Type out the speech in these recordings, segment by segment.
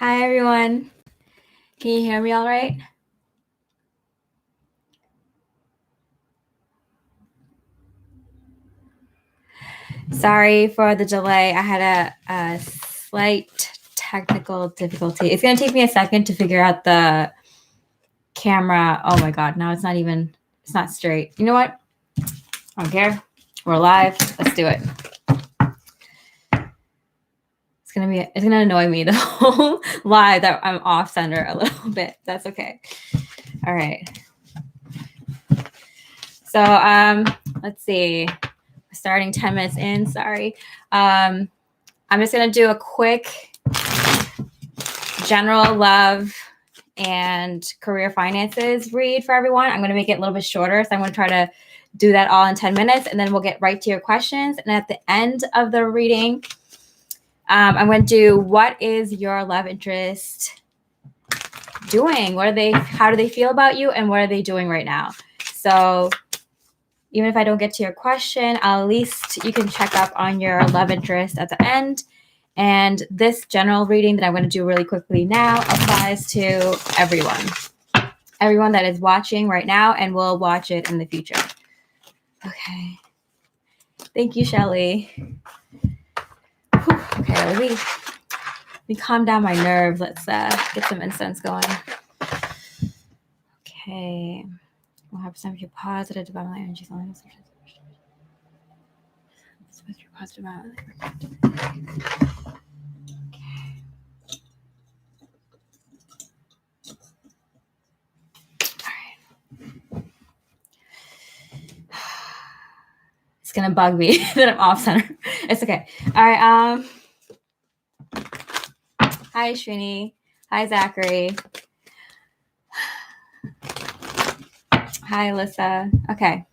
Hi, everyone. Can you hear me all right? Sorry for the delay. I had a slight technical difficulty. It's going to take me a second to figure out the camera. Oh my God. Now it's not straight. You know what? I don't care. We're live. Let's do it. It's gonna annoy me the whole live that I'm off center a little bit. That's okay. All right. So let's see. Starting 10 minutes in. Sorry. I'm just gonna do a quick general love and career finances read for everyone. I'm gonna make it a little bit shorter, so I'm gonna try to do that all in 10 minutes, and then we'll get right to your questions. And at the end of the reading, I'm going to do what is your love interest doing? How do they feel about you, and what are they doing right now? So even if I don't get to your question, at least you can check up on your love interest at the end. And this general reading that I'm going to do really quickly now applies to everyone that is watching right now and will watch it in the future. Okay. Thank you, Shelly. Okay, let me calm down my nerves. Let's get some incense going. Okay. 100% your positive development energy. Supposed to be positive. It's gonna bug me that I'm off center. It's okay. All right. Hi, Srini. Hi, Zachary. Hi, Alyssa. Okay.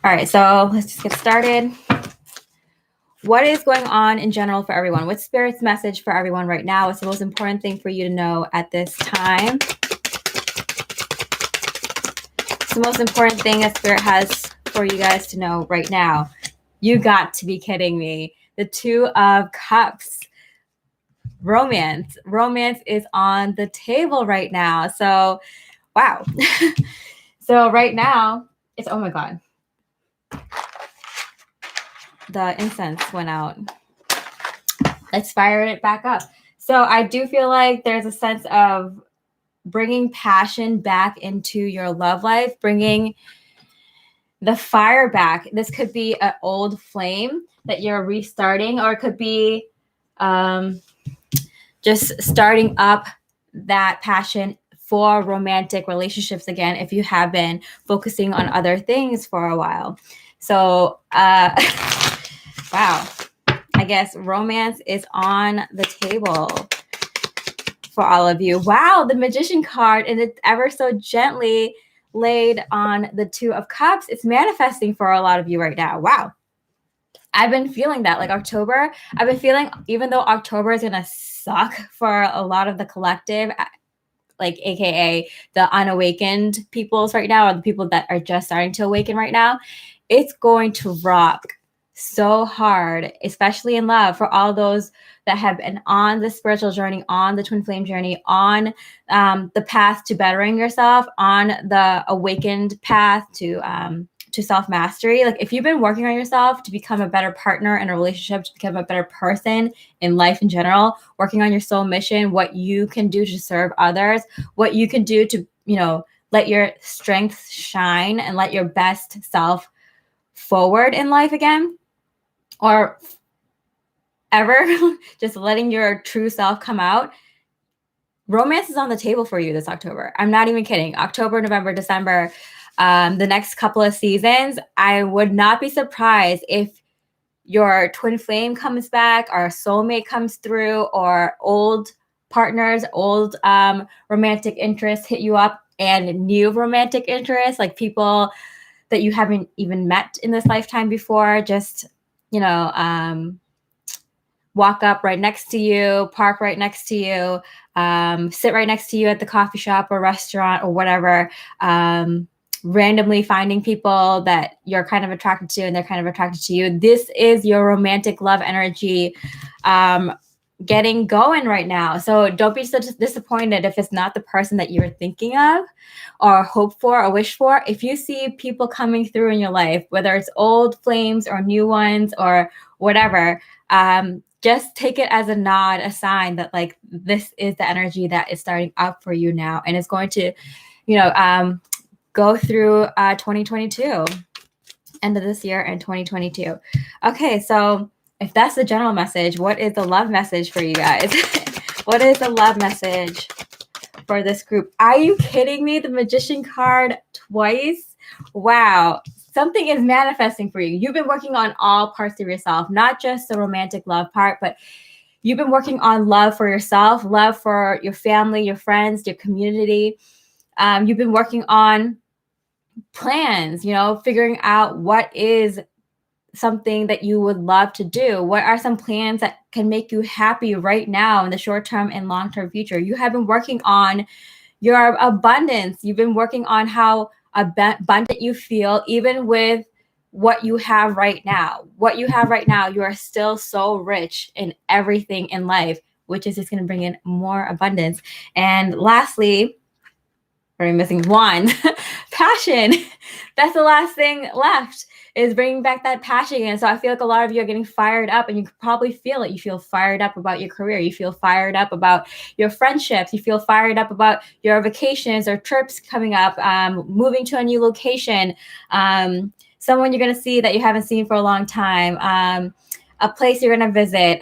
All right. So let's just get started. What is going on in general for everyone? What's Spirit's message for everyone right now? What's the most important thing for you to know at this time? It's the most important thing that Spirit has for you guys to know right now. You got to be kidding me. The Two of Cups. Romance is on the table right now. So, wow. So right now, it's, oh my God. The incense went out. Let's fire it back up. So I do feel like there's a sense of bringing passion back into your love life, bringing the fire back. This could be an old flame that you're restarting, or it could be just starting up that passion for romantic relationships again if you have been focusing on other things for a while. So, wow. I guess romance is on the table for all of you. Wow, the Magician card, and it's ever so gently laid on the Two of Cups. It's manifesting for a lot of you right now. Wow. I've been feeling that, like October. I've been feeling, even though October is going to suck for a lot of the collective, like AKA the unawakened peoples right now, or the people that are just starting to awaken right now, it's going to rock so hard, especially in love, for all those that have been on the spiritual journey, on the twin flame journey, on the path to bettering yourself, on the awakened path to self-mastery. Like if you've been working on yourself to become a better partner in a relationship, to become a better person in life in general, working on your soul mission, what you can do to serve others, what you can do to, let your strengths shine and let your best self forward in life again, or ever just letting your true self come out. Romance is on the table for you this October. I'm not even kidding. October, November, December, the next couple of seasons, I would not be surprised if your twin flame comes back, or a soulmate comes through, or old partners, old romantic interests hit you up, and new romantic interests, like people that you haven't even met in this lifetime before, just, walk up right next to you, park right next to you, sit right next to you at the coffee shop or restaurant or whatever, randomly finding people that you're kind of attracted to and they're kind of attracted to you. This is your romantic love energy getting going right now. So don't be so disappointed if it's not the person that you're thinking of or hope for or wish for. If you see people coming through in your life, whether it's old flames or new ones or whatever, just take it as a nod, a sign that like this is the energy that is starting up for you now, and it's going to, go through 2022, end of this year and 2022. Okay, so if that's the general message, what is the love message for you guys? What is the love message for this group? Are you kidding me? The Magician card twice? Wow. Something is manifesting for you. You've been working on all parts of yourself, not just the romantic love part, but you've been working on love for yourself, love for your family, your friends, your community. You've been working on plans, figuring out what is something that you would love to do. What are some plans that can make you happy right now in the short term and long term future? You have been working on your abundance. You've been working on how abundant you feel, even with what you have right now. What you have right now, you are still so rich in everything in life, which is just going to bring in more abundance. And lastly, we're missing one, passion. That's the last thing left, is bringing back that passion again. So I feel like a lot of you are getting fired up, and you probably feel it. You feel fired up about your career. You feel fired up about your friendships. You feel fired up about your vacations or trips coming up, moving to a new location, someone you're going to see that you haven't seen for a long time, a place you're going to visit,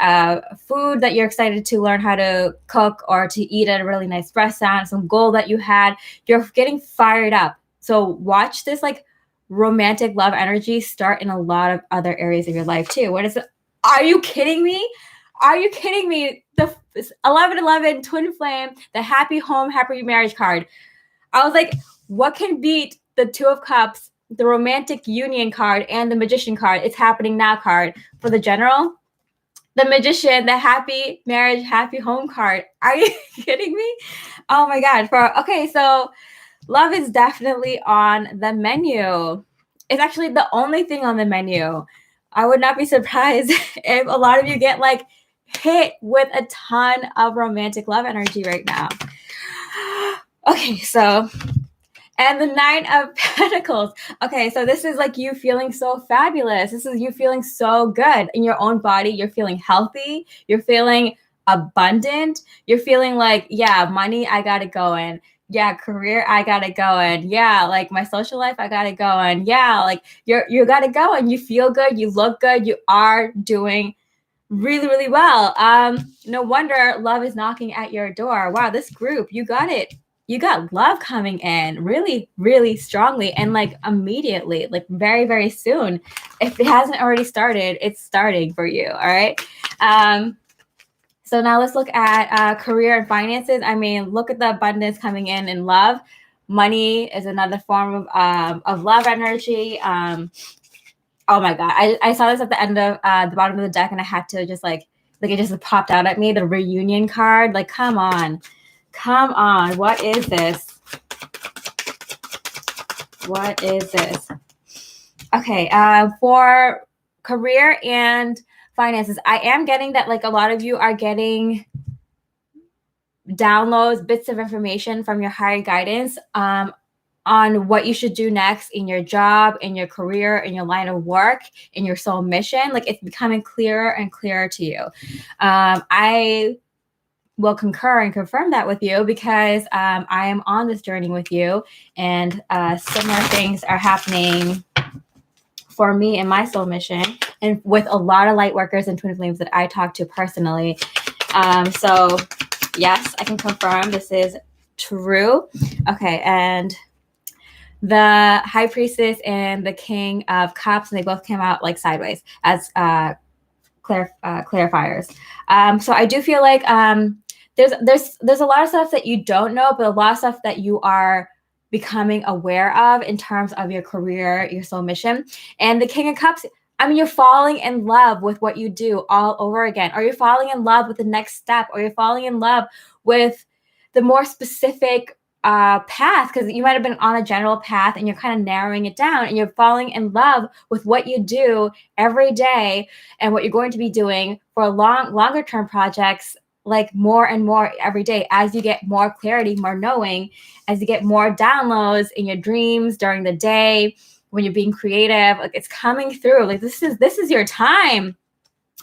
food that you're excited to learn how to cook or to eat at a really nice restaurant, some goal that you had. You're getting fired up. So watch this like romantic love energy start in a lot of other areas of your life too. What is it? Are you kidding me? Are you kidding me? The 1111 twin flame, the happy home, happy marriage card. I was like, what can beat the Two of Cups, the romantic union card, and the Magician card? It's happening now card for the general. The Magician, the happy marriage, happy home card. Are you kidding me? Oh my God. Okay, so love is definitely on the menu. It's actually the only thing on the menu. I would not be surprised if a lot of you get like hit with a ton of romantic love energy right now. Okay, so, and the Nine of Pentacles. Okay, so this is like you feeling so fabulous. This is you feeling so good in your own body. You're feeling healthy. You're feeling abundant. You're feeling like, yeah, money, I got it going. Yeah, career, I got it going. Yeah, like my social life, I got it going. Yeah, like you got it going. You feel good. You look good. You are doing really, really well. No wonder love is knocking at your door. Wow, this group, you got it. You got love coming in really, really strongly and like immediately, like very, very soon. If it hasn't already started, it's starting for you. All right. So now let's look at career and finances. I mean, look at the abundance coming in love. Money is another form of love energy. Oh my God. I saw this at the end of the bottom of the deck, and I had to just like it just popped out at me. The reunion card. Like, come on. Come on. What is this? What is this? Okay. For career and finances, I am getting that like a lot of you are getting downloads, bits of information from your higher guidance on what you should do next in your job, in your career, in your line of work, in your soul mission. Like it's becoming clearer and clearer to you. I will concur and confirm that with you because I am on this journey with you, and similar things are happening for me in my soul mission and with a lot of light workers and twin flames that I talk to personally. So yes, I can confirm this is true. Okay, and the High Priestess and the King of Cups, and they both came out like sideways as clarifiers. So I do feel like there's a lot of stuff that you don't know, but a lot of stuff that you are becoming aware of in terms of your career, your soul mission. And the King of Cups, I mean, you're falling in love with what you do all over again, or you're falling in love with the next step, or you're falling in love with the more specific path, because you might have been on a general path and you're kind of narrowing it down and you're falling in love with what you do every day and what you're going to be doing for longer term projects, like more and more every day as you get more clarity, more knowing, as you get more downloads in your dreams during the day when you're being creative. Like, it's coming through. Like, this is your time.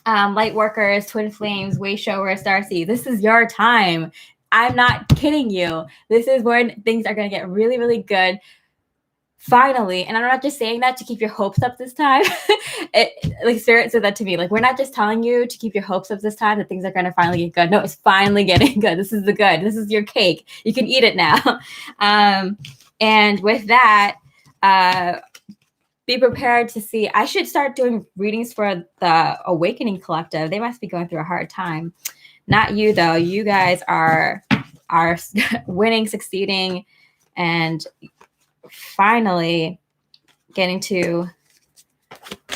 Light workers, twin flames, way showers, Darcy, this is your time. I'm not kidding you. This is when things are going to get really, really good. Finally. And I'm not just saying that to keep your hopes up this time. Like, Spirit said that to me. Like, we're not just telling you to keep your hopes up this time that things are going to finally get good. No, it's finally getting good. This is the good. This is your cake. You can eat it now. And with that, be prepared to see. I should start doing readings for the Awakening Collective. They must be going through a hard time. Not you, though. You guys are winning, succeeding, and finally getting to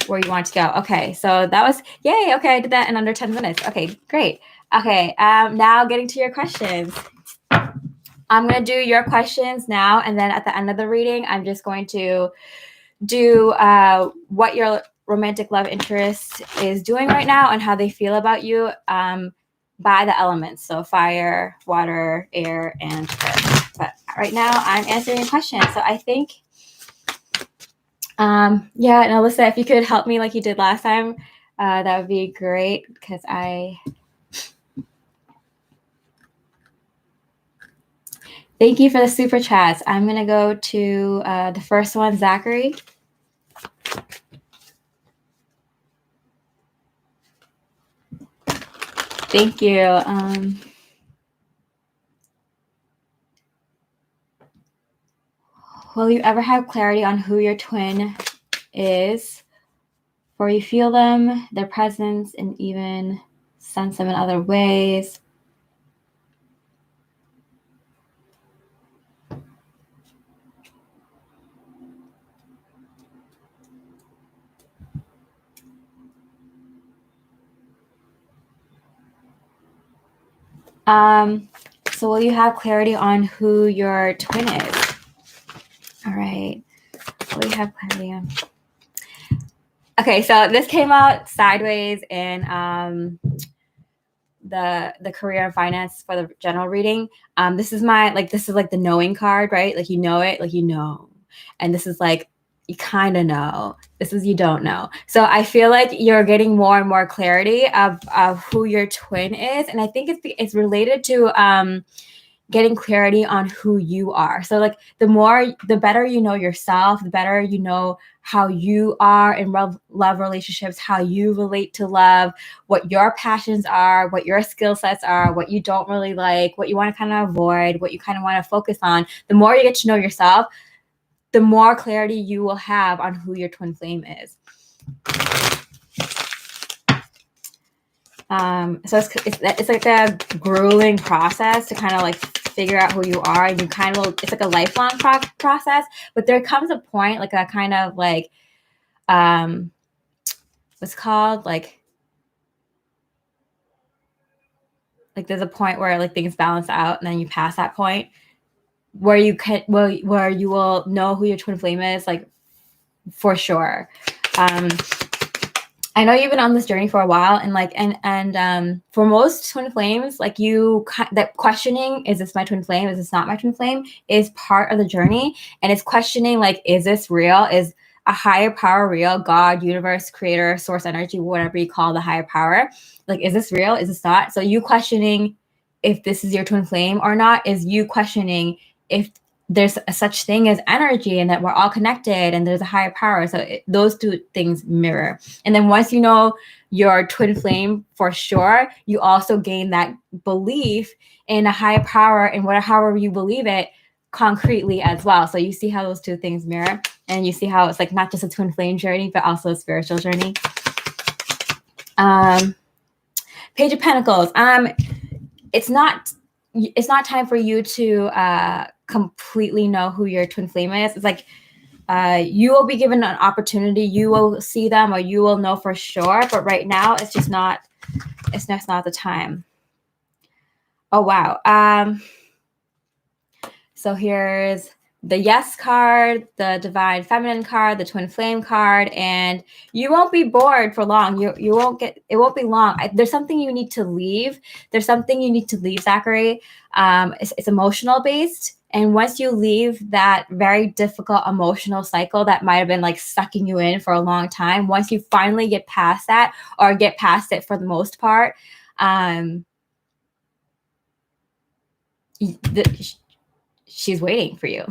where you want to go. Okay, so that was, yay. Okay, I did that in under 10 minutes. Okay, great. Okay, now getting to your questions. I'm going to do your questions now, and then at the end of the reading, I'm just going to do what your romantic love interest is doing right now and how they feel about you by the elements. So fire, water, air, and earth. But right now I'm answering your question. So I think, yeah, and Alyssa, if you could help me like you did last time, that would be great, because thank you for the super chats. I'm going to go to the first one, Zachary. Thank you. Will you ever have clarity on who your twin is? For you feel them, their presence, and even sense them in other ways. So will you have clarity on who your twin is? All right. Will you have clarity on? Okay, so this came out sideways in the career and finance for the general reading. This is like the knowing card, right? Like, you know it, like, you know. And this is like, you kind of know. This is you don't know. So I feel like you're getting more and more clarity of who your twin is. And I think it's related to getting clarity on who you are. So like, the better you know yourself, the better you know how you are in love relationships, how you relate to love, what your passions are, what your skill sets are, what you don't really like, what you want to kind of avoid, what you kind of want to focus on. The more you get to know yourself, the more clarity you will have on who your twin flame is. So it's like a grueling process to kind of like figure out who you are, and you kind of, it's like a lifelong process, but there comes a point, like a kind of like what's called like there's a point where like things balance out, and then you pass that point where you will know who your twin flame is, like, for sure. I know you've been on this journey for a while, and like, and for most twin flames, like, that questioning, is this my twin flame? Is this not my twin flame? Is part of the journey. And it's questioning, like, is this real? Is a higher power real? God, universe, creator, source energy, whatever you call the higher power. Like, is this real? Is this not? So you questioning if this is your twin flame or not is you questioning if there's a such thing as energy, and that we're all connected, and there's a higher power. So those two things mirror. And then once you know your twin flame for sure, you also gain that belief in a higher power, and however you believe it concretely as well. So you see how those two things mirror, and you see how it's like not just a twin flame journey, but also a spiritual journey. Page of Pentacles. It's not time for you to completely know who your twin flame is. It's like you will be given an opportunity. You will see them, or you will know for sure. But right now, it's just not the time. Oh wow. So here's the Yes card, the Divine Feminine card, the Twin Flame card, and you won't be bored for long. You won't get, it won't be long. There's something you need to leave. There's something you need to leave, Zachary. It's emotional based. And once you leave that very difficult emotional cycle that might have been like sucking you in for a long time, once you finally get past that, or get past it for the most part, she's waiting for you.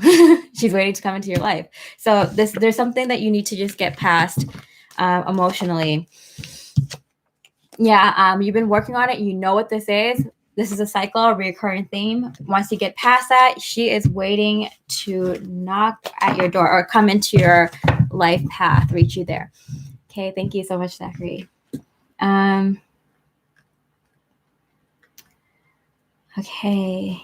She's waiting to come into your life. So there's something that you need to just get past emotionally. Yeah, you've been working on it. You know what this is. This is a cycle, a recurring theme. Once you get past that, she is waiting to knock at your door or come into your life path, reach you there. Okay, thank you so much, Zachary. Okay.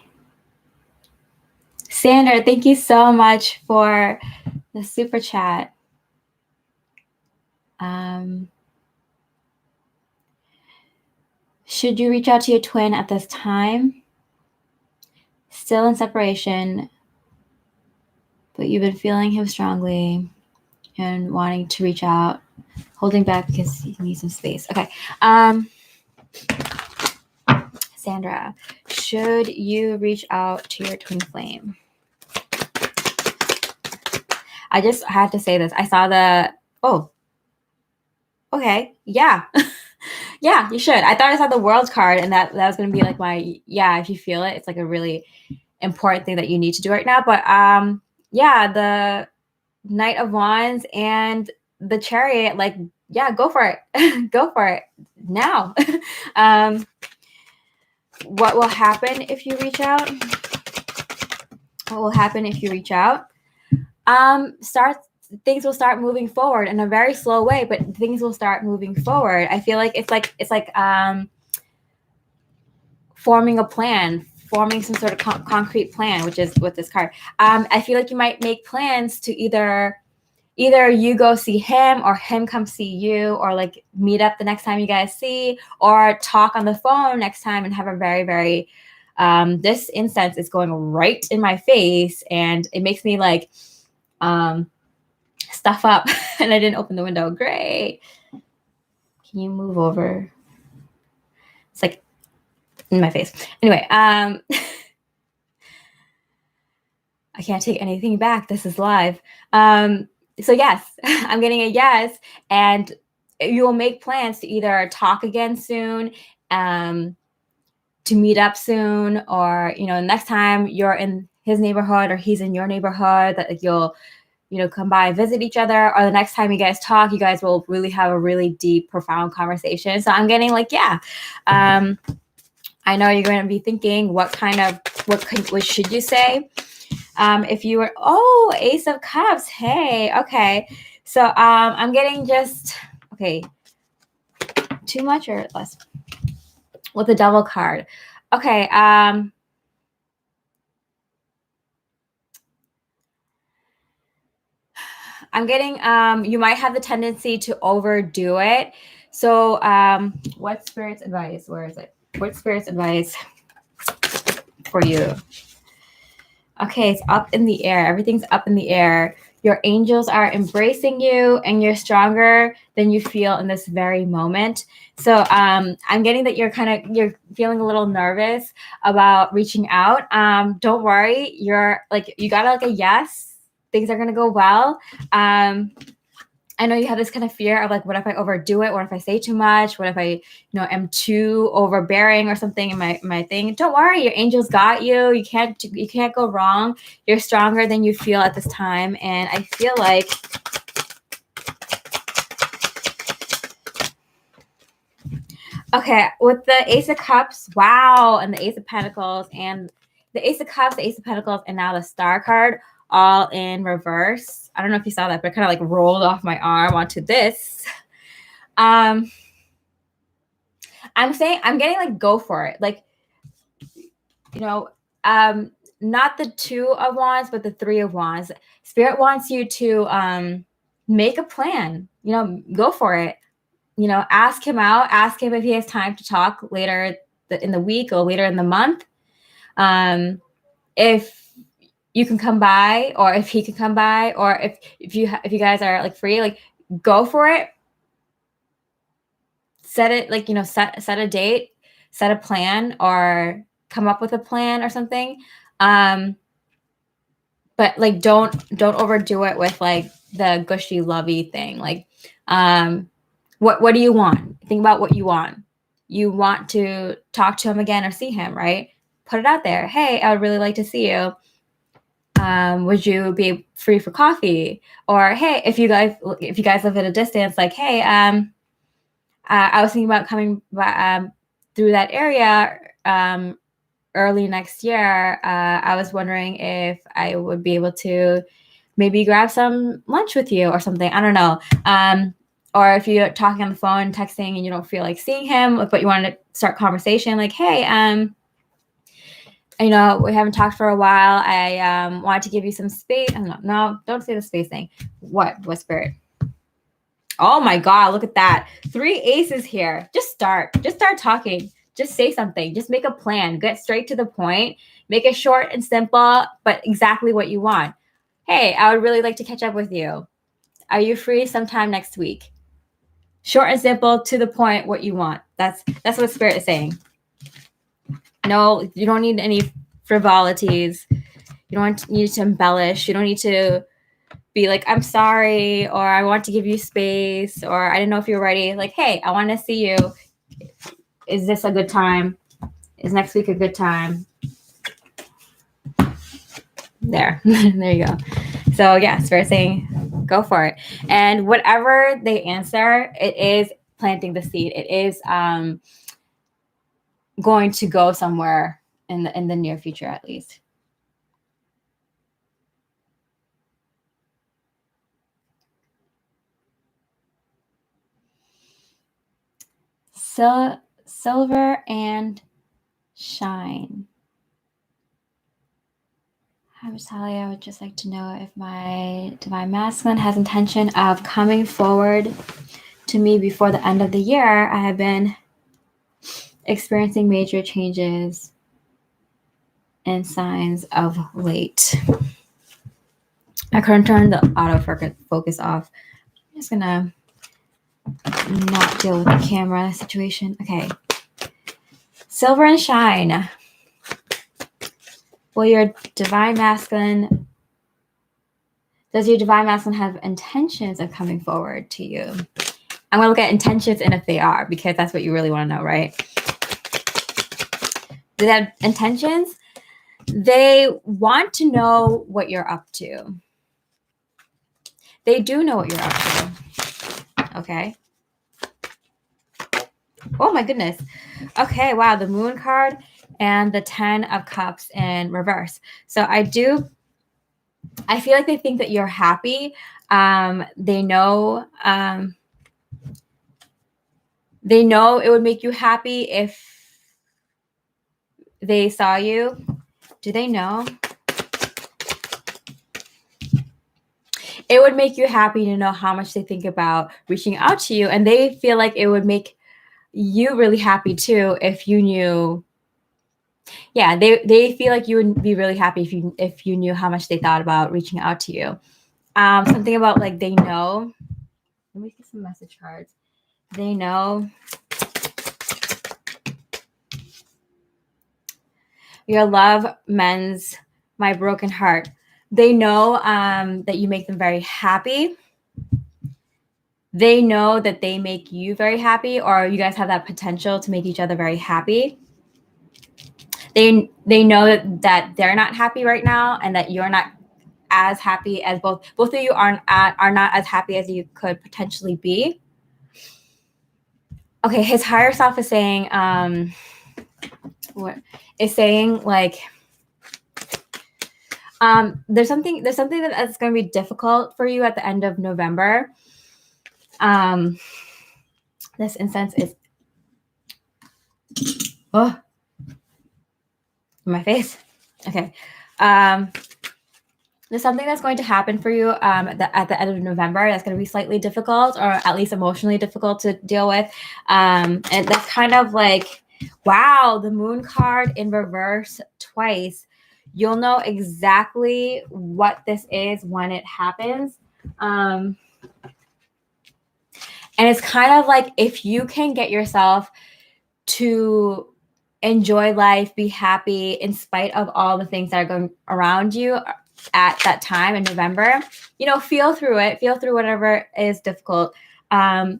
Sandra, thank you so much for the super chat. Should you reach out to your twin at this time? Still in separation, but you've been feeling him strongly and wanting to reach out, holding back because he needs some space. Okay. Sandra, should you reach out to your twin flame? I just had to say this. I saw the, oh, okay. Yeah. Yeah, you should. I thought I saw the world card and that was going to be like my, yeah, if you feel it, it's like a really important thing that you need to do right now. But yeah, the Knight of Wands and the Chariot, like, yeah, go for it. Go for it now. What will happen if you reach out? What will happen if you reach out? Things will start moving forward in a very slow way, but things will start moving forward. I feel like it's like forming a plan, forming some sort of concrete plan, which is with this card. I feel like you might make plans to either you go see him or him come see you, or like meet up the next time you guys see, or talk on the phone next time and have a very, very, this incense is going right in my face and it makes me like, stuff up and I didn't open the window. Great. Can you move over? It's like in my face. Anyway, I can't take anything back. This is live. So yes, I'm getting a yes. And you will make plans to either talk again soon, to meet up soon, or, next time you're in his neighborhood or he's in your neighborhood, that you'll, come by and visit each other, or the next time you guys talk, you guys will really have a really deep, profound conversation. So I'm getting like, yeah. I know you're going to be thinking, what should you say? If you were, Ace of Cups. Hey, okay. So I'm getting just, okay, too much or less with the Devil card. Okay. I'm getting, you might have the tendency to overdo it. So what Spirit's advice? Where is it? What Spirit's advice for you? Okay, it's up in the air. Everything's up in the air. Your angels are embracing you and you're stronger than you feel in this very moment. So I'm getting that you're feeling a little nervous about reaching out. Don't worry. You got like a yes. Things are going to go well. I know you have this kind of fear of like, what if I overdo it? What if I say too much? What if I, am too overbearing or something in my thing? Don't worry, your angels got you. You can't go wrong. You're stronger than you feel at this time. And I feel like okay, with the Ace of Cups, wow, and the Ace of Pentacles and the Ace of Cups, the Ace of Pentacles, and now the Star card, all in reverse. I don't know if you saw that, but it kind of like rolled off my arm onto this. I'm getting like, go for it. Like, not the Two of Wands, but the Three of Wands. Spirit wants you to make a plan, go for it. Ask him out, ask him if he has time to talk later in the week or later in the month. If you can come by, or if he can come by, or if you guys are like free, like go for it. Set it, like, set a date, set a plan, or come up with a plan or something. But like don't overdo it with like the gushy lovey thing. Like, what do you want? Think about what you want. You want to talk to him again or see him, right? Put it out there. Hey, I would really like to see you. Would you be free for coffee? Or hey, if you guys live at a distance, like, hey, I was thinking about coming through that area early next year. I was wondering if I would be able to maybe grab some lunch with you or something. I don't know. Or if you're talking on the phone, texting, and you don't feel like seeing him, but you want to start conversation, like, hey, we haven't talked for a while. I wanted to give you some space. No, don't say the space thing. What spirit? Oh my God, look at that. 3 aces here. Just start talking. Just say something. Just make a plan. Get straight to the point. Make it short and simple, but exactly what you want. Hey, I would really like to catch up with you. Are you free sometime next week? Short and simple, to the point, what you want. That's what Spirit is saying. No, you don't need any frivolities. You don't need to embellish. You don't need to be like, I'm sorry, or I want to give you space, or I didn't know if you're ready. Like, hey, I want to see you. Is this a good time? Is next week a good time? There. There you go. So yeah, Spirit saying, go for it. And whatever they answer, it is planting the seed. It is going to go somewhere in the near future, at least. So silver and shine. Hi, Mitali. I would just like to know if my divine masculine has intention of coming forward to me before the end of the year. I have been experiencing major changes and signs of late. I couldn't turn the autofocus off. I'm just gonna not deal with the camera situation. Okay. Silver and shine. Does your divine masculine have intentions of coming forward to you? I'm going to look at intentions and if they are, because that's what you really want to know, right? Do they have intentions? They want to know what you're up to. They do know what you're up to. Okay. Oh my goodness. Okay, wow, the Moon card and the 10 of Cups in reverse. So I feel like they think that you're happy. They know it would make you happy if they saw you. Do they know? It would make you happy to know how much they think about reaching out to you, and they feel like it would make you really happy too if you knew. Yeah, they feel like you would be really happy if you knew how much they thought about reaching out to you. Something about like they know. Let me get some message cards. They know your love mends my broken heart. They know that you make them very happy. They know that they make you very happy, or you guys have that potential to make each other very happy. They know that they're not happy right now, and that you're not as happy as both of you are not as happy as you could potentially be. Okay, his higher self is saying, like, there's something that's going to be difficult for you at the end of November. This incense is in my face. Okay. There's something that's going to happen for you at the end of November that's going to be slightly difficult, or at least emotionally difficult to deal with. And that's kind of like, wow, the Moon card in reverse twice. You'll know exactly what this is when it happens. And it's kind of like if you can get yourself to enjoy life, be happy in spite of all the things that are going around you at that time in November, feel through it, feel through whatever is difficult. Feel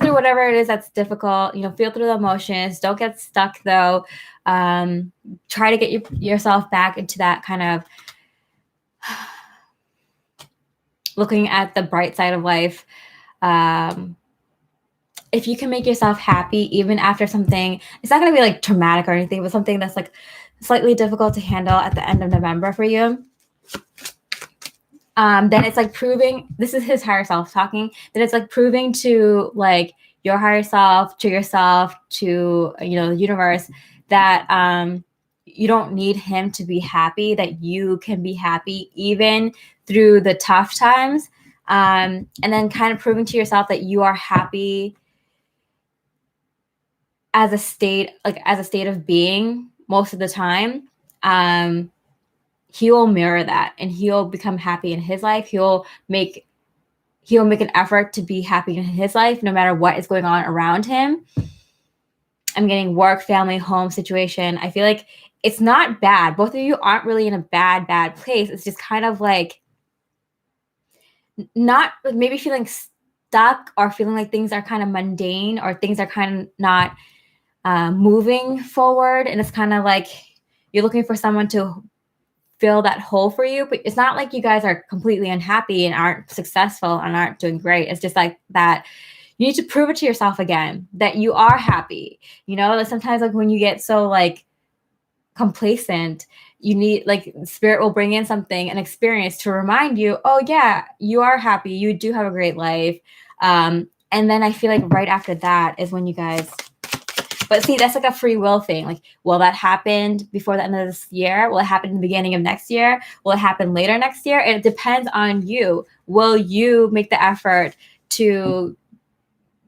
through whatever it is that's difficult, feel through the emotions. Don't get stuck though. Try to get yourself back into that kind of looking at the bright side of life. If you can make yourself happy, even after something, it's not going to be like traumatic or anything, but something that's like slightly difficult to handle at the end of November for you, then it's like proving, this is his higher self talking, that it's like proving to like your higher self, to yourself, to, the universe, that you don't need him to be happy, that you can be happy even through the tough times. And then kind of proving to yourself that you are happy as a state of being most of the time. He will mirror that, and he'll become happy in his life. He'll make an effort to be happy in his life, no matter what is going on around him. I'm getting work, family, home situation. I feel like it's not bad. Both of you aren't really in a bad place. It's just kind of like not maybe feeling stuck or feeling like things are kind of mundane or things are kind of not moving forward. And it's kind of like you're looking for someone to fill that hole for you, but it's not like you guys are completely unhappy and aren't successful and aren't doing great. It's just like that you need to prove it to yourself again that you are happy. Like sometimes like when you get so like complacent, you need like spirit will bring in something, an experience to remind you, oh yeah, you are happy, you do have a great life. And then I feel like right after that is when you guys, but see, that's like a free will thing. Like, will that happen before the end of this year? Will it happen in the beginning of next year? Will it happen later next year? It depends on you. Will you make the effort to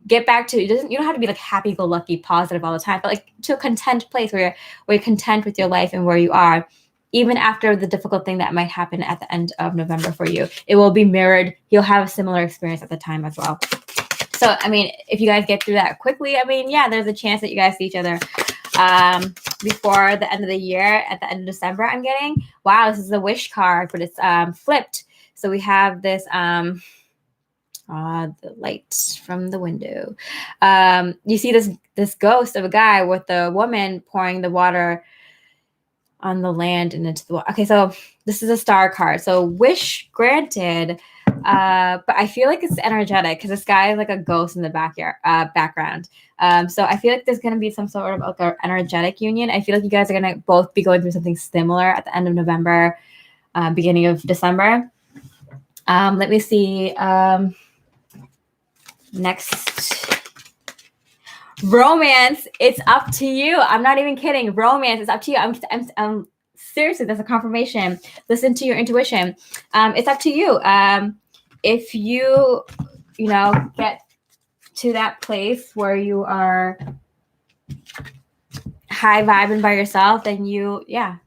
get back to, you don't have to be like happy-go-lucky, positive all the time, but like to a content place where you're content with your life and where you are, even after the difficult thing that might happen at the end of November for you. It will be mirrored. You'll have a similar experience at the time as well. So, I mean, if you guys get through that quickly, I mean, yeah, there's a chance that you guys see each other before the end of the year, at the end of December, I'm getting. Wow, this is a wish card, but it's flipped. So we have this, the light from the window. You see this ghost of a guy with the woman pouring the water on the land and into the water. Okay, so this is a star card. So wish granted. But I feel like it's energetic because this guy is like a ghost in the background. So I feel like there's going to be some sort of like an energetic union. I feel like you guys are going to both be going through something similar at the end of November, beginning of December. Let me see. Next. Romance, it's up to you. I'm not even kidding. Romance, it's up to you. I'm seriously, that's a confirmation. Listen to your intuition. It's up to you. If you get to that place where you are high vibing by yourself, then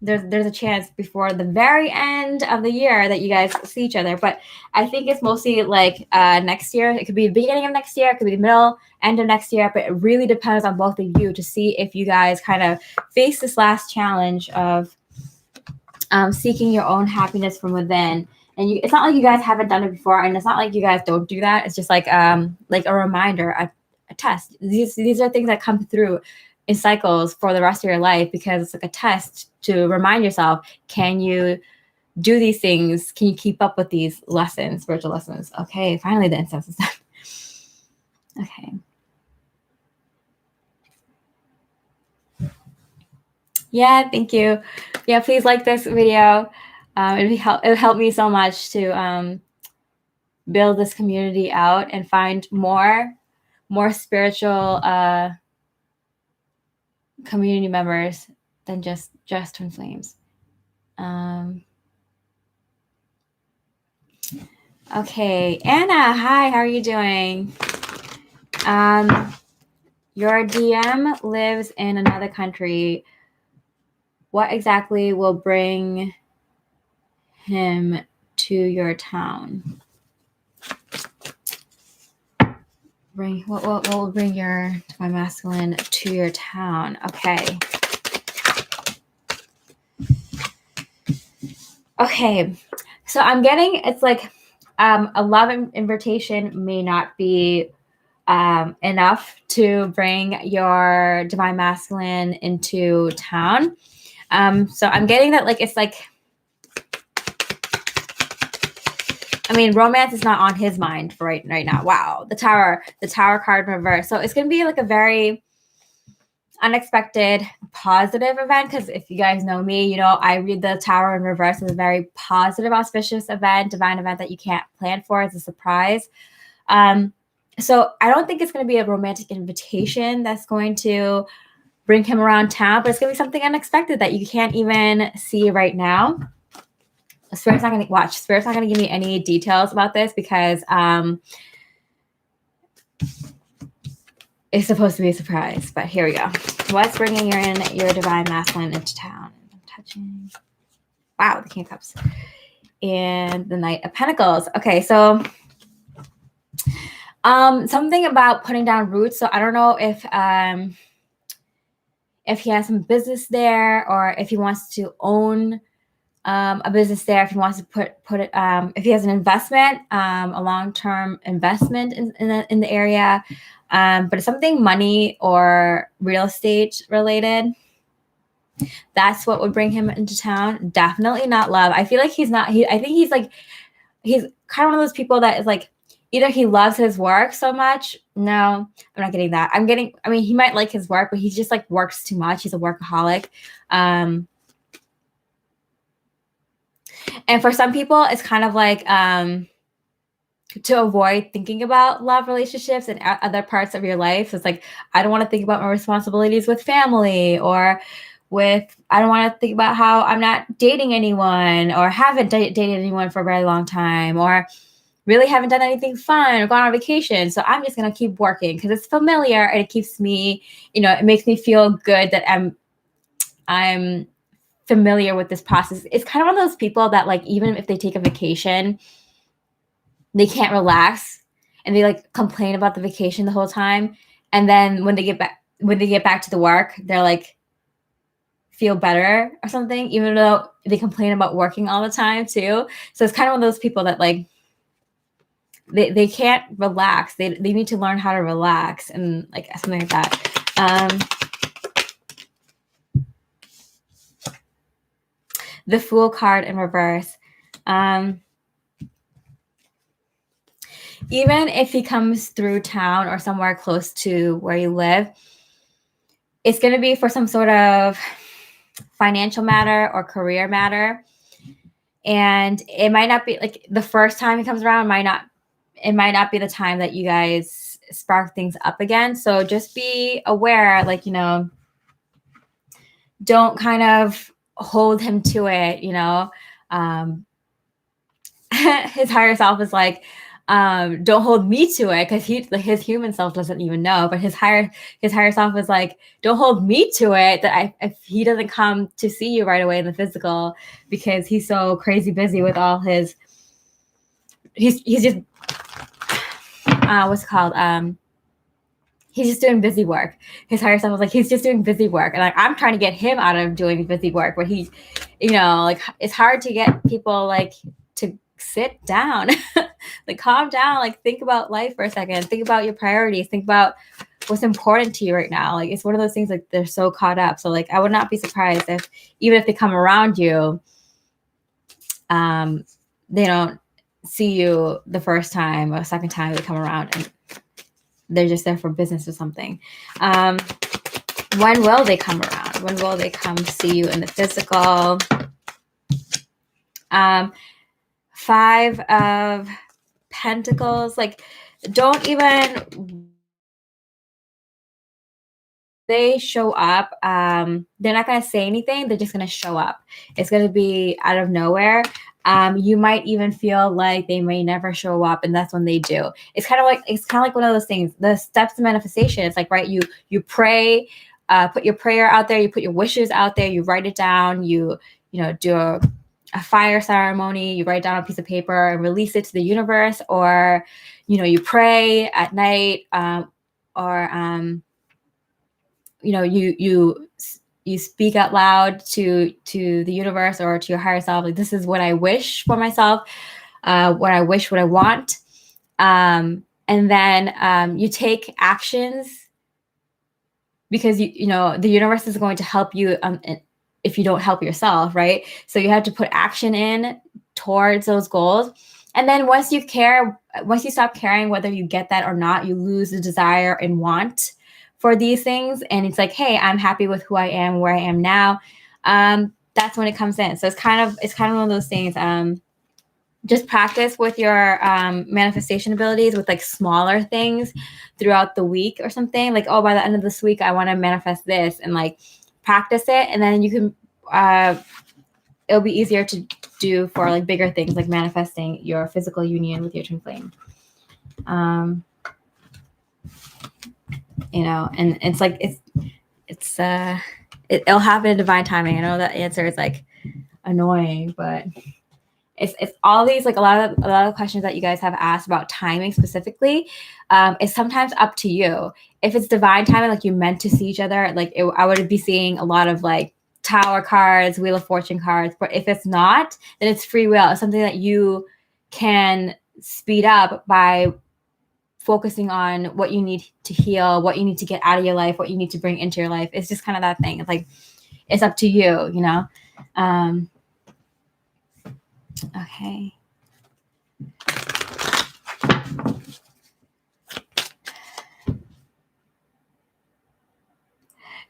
there's a chance before the very end of the year that you guys see each other. But I think it's mostly like next year. It could be the beginning of next year, it could be the middle, end of next year, but it really depends on both of you to see if you guys kind of face this last challenge of seeking your own happiness from within. And it's not like you guys haven't done it before, and it's not like you guys don't do that. It's just like a reminder, a test. These are things that come through in cycles for the rest of your life, because it's like a test to remind yourself, can you do these things? Can you keep up with these lessons, spiritual lessons? Okay, finally the incense is done. Okay. Yeah, thank you. Yeah, please like this video. It would help me so much to build this community out and find more spiritual community members than just Twin Flames. Okay, Anna, hi, how are you doing? Your DM lives in another country. What exactly will bring him to your town? What will bring your divine masculine to your town? Okay. Okay. So I'm getting, it's like a love invitation may not be enough to bring your divine masculine into town. So I'm getting that, like, it's like, I mean, romance is not on his mind for right now. Wow, the tower card in reverse. So it's gonna be like a very unexpected positive event, because if you guys know me, you know I read the tower in reverse as a very positive, auspicious event, divine event that you can't plan for, as a surprise. So I don't think it's going to be a romantic invitation that's going to bring him around town, but it's going to be something unexpected that you can't even see right now. Spirit's not going to watch. Spirit's not going to give me any details about this, because it's supposed to be a surprise. But here we go. What's bringing your divine masculine into town? I'm touching. Wow, the King of Cups and the Knight of Pentacles. Okay, so something about putting down roots. So I don't know if he has some business there, or if he wants to own a business there, if he wants to put it, if he has an investment, a long-term investment in the area, but it's something money or real estate related. That's what would bring him into town. Definitely not love. I feel like he's not. I think he's kind of one of those people that is like, either he loves his work so much. No, I'm not getting that. I mean, he might like his work, but he just like works too much. He's a workaholic. And for some people, it's kind of like to avoid thinking about love relationships and other parts of your life. So it's like, I don't want to think about my responsibilities with family, or I don't want to think about how I'm not dating anyone, or haven't dated anyone for a very long time, or really haven't done anything fun or gone on vacation. So I'm just going to keep working because it's familiar, and it keeps me, it makes me feel good that I'm familiar with this process. It's kind of one of those people that, like, even if they take a vacation, they can't relax, and they like complain about the vacation the whole time. And then when they get back to the work, they're like, feel better or something, even though they complain about working all the time too. So it's kind of one of those people that, like, they can't relax. They need to learn how to relax, and like something like that. The Fool card in reverse. Even if he comes through town or somewhere close to where you live, it's going to be for some sort of financial matter or career matter. And it might not be like the first time he comes around, it might not be the time that you guys spark things up again. So just be aware, like, don't kind of hold him to it, his higher self is like, don't hold me to it, because his human self doesn't even know, but his higher self is like, don't hold me to it, that if he doesn't come to see you right away in the physical, because he's so crazy busy with all his, he's just what's it called, he's just doing busy work. His higher self was like, he's just doing busy work, and like, I'm trying to get him out of doing busy work, but he's, like, it's hard to get people like to sit down, like, calm down, like, think about life for a second, think about your priorities, think about what's important to you right now. Like, it's one of those things, like, they're so caught up. So like, I would not be surprised if, even if they come around you, they don't see you the first time or second time they come around, and they're just there for business or something. When will they come around? When will they come see you in the physical? 5 of Pentacles. Like, don't even, they show up, they're not going to say anything. They're just going to show up. It's going to be out of nowhere. You might even feel like they may never show up, and that's when they do. It's kind of like one of those things, the steps to manifestation. It's like, right, you pray, put your prayer out there, you put your wishes out there, you write it down, you do a fire ceremony, you write down a piece of paper and release it to the universe, or you pray at night, or you speak out loud to the universe or to your higher self, like, this is what I wish for myself, what I want, and then you take actions, because the universe is going to help you if you don't help yourself, right? So you have to put action in towards those goals. And then once you stop caring whether you get that or not, you lose the desire and want for these things. And it's like, hey, I'm happy with who I am, where I am now. That's when it comes in. So it's kind of one of those things. Just practice with your manifestation abilities with like smaller things throughout the week or something. Like, oh, by the end of this week, I want to manifest this, and like practice it. And then you can, it'll be easier to do for like bigger things, like manifesting your physical union with your twin flame. And it's like, it'll happen in divine timing. I know that answer is like annoying, but it's all these, like a lot of questions that you guys have asked about timing specifically. It's sometimes up to you. If it's divine timing, like you meant to see each other, like I would be seeing a lot of like Tower cards, Wheel of Fortune cards. But if it's not, then it's free will. It's something that you can speed up by focusing on what you need to heal, what you need to get out of your life, what you need to bring into your life. It's just kind of that thing. It's like, it's up to you, Okay.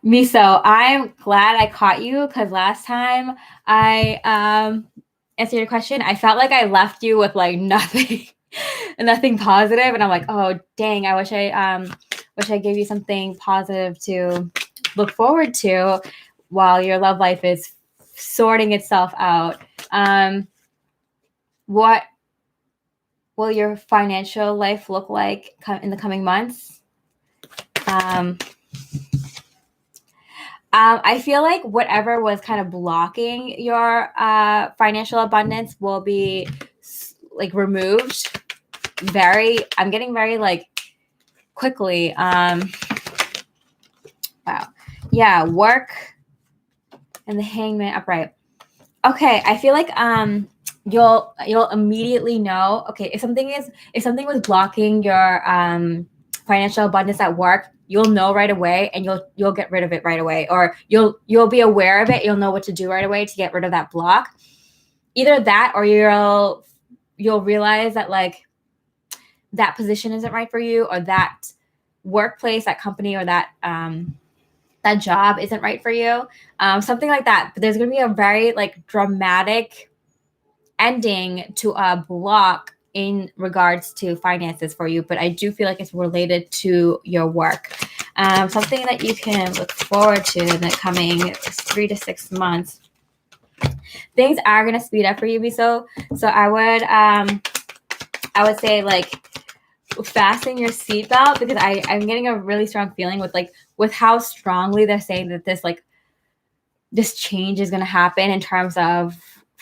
Miso, I'm glad I caught you, because last time I answered your question, I felt like I left you with like nothing, nothing positive, and I'm like, oh dang, I wish I gave you something positive to look forward to while your love life is sorting itself out. What will your financial life look like in the coming months? I feel like whatever was kind of blocking your financial abundance will be like removed. I'm getting very like quickly. Wow. Yeah, work and the Hangman upright. Okay, I feel like you'll immediately know. Okay, if something was blocking your financial abundance at work, you'll know right away, and you'll get rid of it right away, or you'll be aware of it. You'll know what to do right away to get rid of that block. Either that, or you'll realize that like that position isn't right for you, or that workplace, that company, or that job isn't right for you. Something like that. But there's going to be a very like dramatic ending to a block in regards to finances for you, but I do feel like it's related to your work. Something that you can look forward to in the coming 3 to 6 months. Things are going to speed up for you, Miso. So I would say like fasten your seatbelt, because I'm getting a really strong feeling with how strongly they're saying that this change is going to happen in terms of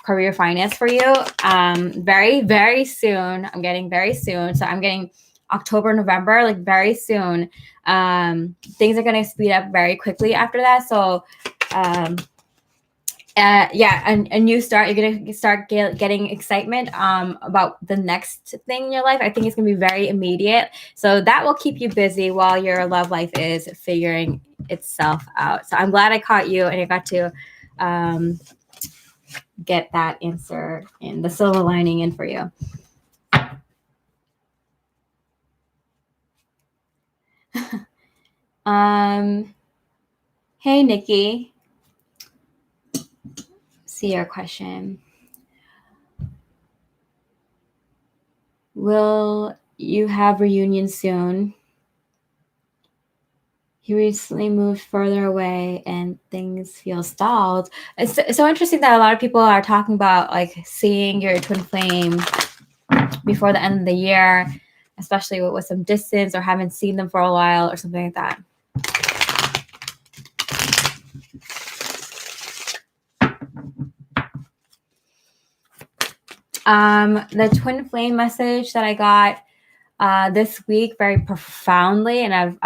career finance for you. Very, very soon. I'm getting very soon. So I'm getting October, November, like very soon. Things are going to speed up very quickly after that. So, a new start. You're going to start getting excitement about the next thing in your life. I think it's going to be very immediate. So that will keep you busy while your love life is figuring itself out. So I'm glad I caught you, and I got to get that answer in the silver lining in for you. Hey, Nikki. See your question. Will you have reunion soon? He recently moved further away and things feel stalled. It's so interesting that a lot of people are talking about like seeing your twin flame before the end of the year, especially with some distance or haven't seen them for a while or something like that. The twin flame message that I got this week very profoundly, and I've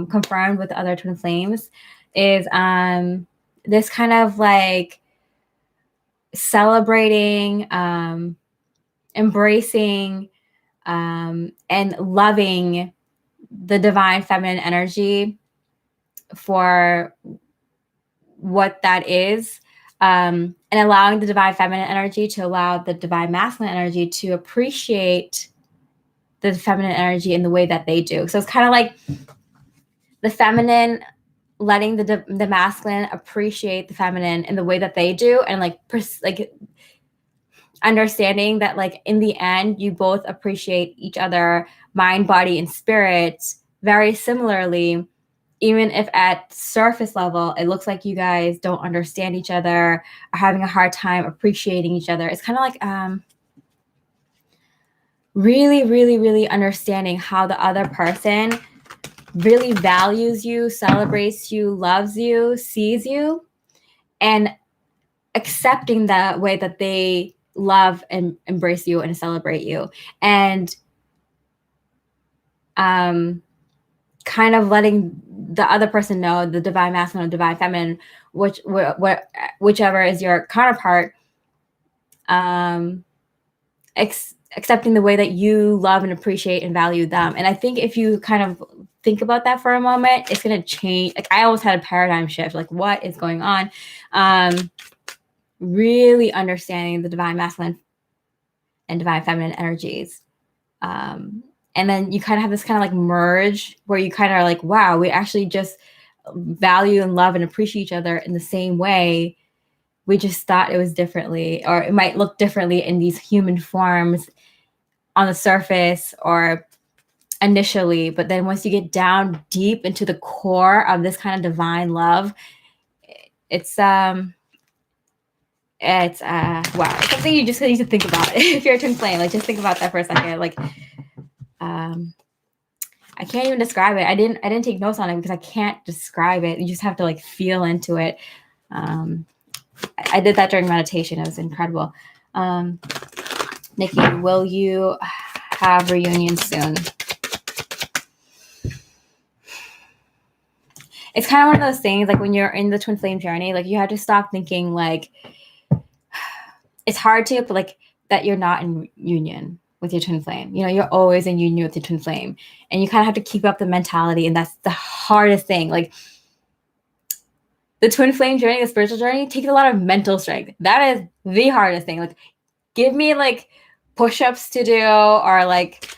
confirmed with other twin flames, is this kind of like celebrating, embracing, and loving the divine feminine energy for what that is, and allowing the divine feminine energy to allow the divine masculine energy to appreciate the feminine energy in the way that they do. So it's kind of like the feminine letting the masculine appreciate the feminine in the way that they do, and like understanding that like in the end you both appreciate each other, mind, body, and spirit very similarly, even if at surface level it looks like you guys don't understand each other, are having a hard time appreciating each other. It's kind of like really, really, really understanding how the other person really values you, celebrates you, loves you, sees you, and accepting the way that they love and embrace you and celebrate you. And kind of letting the other person know, the divine masculine or divine feminine, whichever is your counterpart, accepting the way that you love and appreciate and value them. And I think if you kind of think about that for a moment, it's going to change. Like I almost had a paradigm shift, like what is going on? Really understanding the divine masculine and divine feminine energies. And then you kind of have this kind of like merge where you kind of are like, wow, we actually just value and love and appreciate each other in the same way. We just thought it was differently, or it might look differently in these human forms on the surface or initially. But then once you get down deep into the core of this kind of divine love, it's wow, it's something you just need to think about. If you're a twin flame, like just think about that for a second. Like I can't even describe it. I didn't take notes on it because I can't describe it. You just have to like feel into it. I did that during meditation. It was incredible. Nikki, will you have reunions soon? It's kind of one of those things, like when you're in the twin flame journey, like you have to stop thinking like it's hard to, but like that you're not in union with your twin flame. You know, you're always in union with your twin flame, and you kind of have to keep up the mentality, and that's the hardest thing. Like the twin flame journey, the spiritual journey, takes a lot of mental strength. That is the hardest thing. Like give me like push-ups to do, or like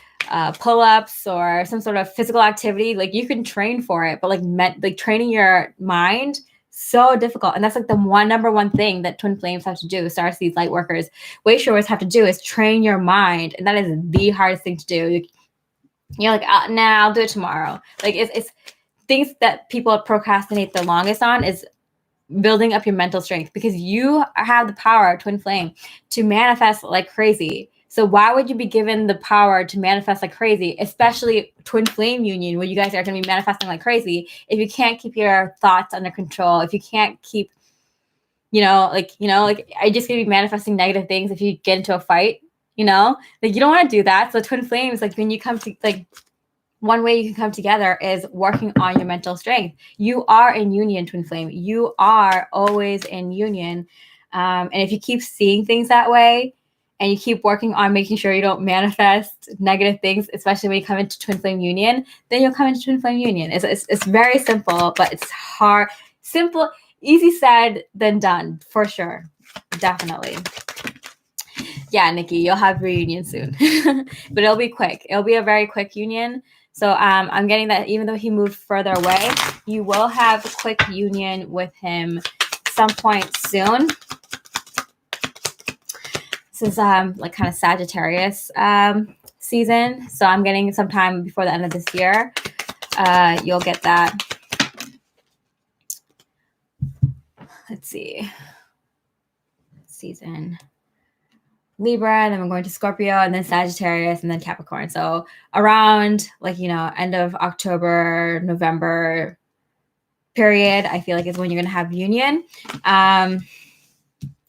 pull-ups, or some sort of physical activity. Like you can train for it, but like training your mind, so difficult. And that's like the number one thing that twin flames have to do. Star seeds, light workers, way showers have to do is train your mind, and that is the hardest thing to do. You're like, nah, I'll do it tomorrow. Like it's things that people procrastinate the longest on is building up your mental strength, because you have the power, twin flame, to manifest like crazy. So why would you be given the power to manifest like crazy, especially twin flame union, where you guys are going to be manifesting like crazy, if you can't keep your thoughts under control, if you can't keep, like I just going to be manifesting negative things if you get into a fight, like you don't want to do that. So twin flames, like when you come to like, one way you can come together is working on your mental strength. You are in union, twin flame. You are always in union. And if you keep seeing things that way, and you keep working on making sure you don't manifest negative things, especially when you come into twin flame union, then you'll come into twin flame union. It's very simple, but it's hard. Simple, easy said than done, for sure. Definitely. Yeah, Nikki, you'll have reunion soon. But it'll be quick. It'll be a very quick union. So I'm getting that even though he moved further away, you will have a quick union with him some point soon. This is like kind of Sagittarius season. So I'm getting some time before the end of this year. You'll get that. Let's see. Season. Libra, and then we're going to Scorpio, and then Sagittarius, and then Capricorn. So around end of October, November period, I feel like is when you're going to have union. And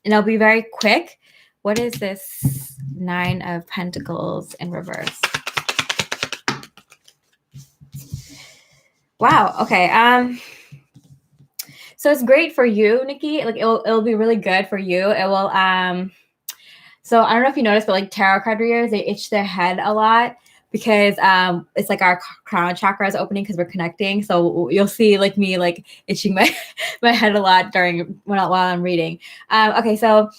it'll be very quick. what is this Nine of Pentacles in reverse? Wow. Okay. So it's great for you, Nikki. Like it'll be really good for you. It will so I don't know if you noticed, but like tarot card readers, they itch their head a lot because it's like our crown chakra is opening because we're connecting. So you'll see like me like itching my my head a lot while I'm reading. Okay, so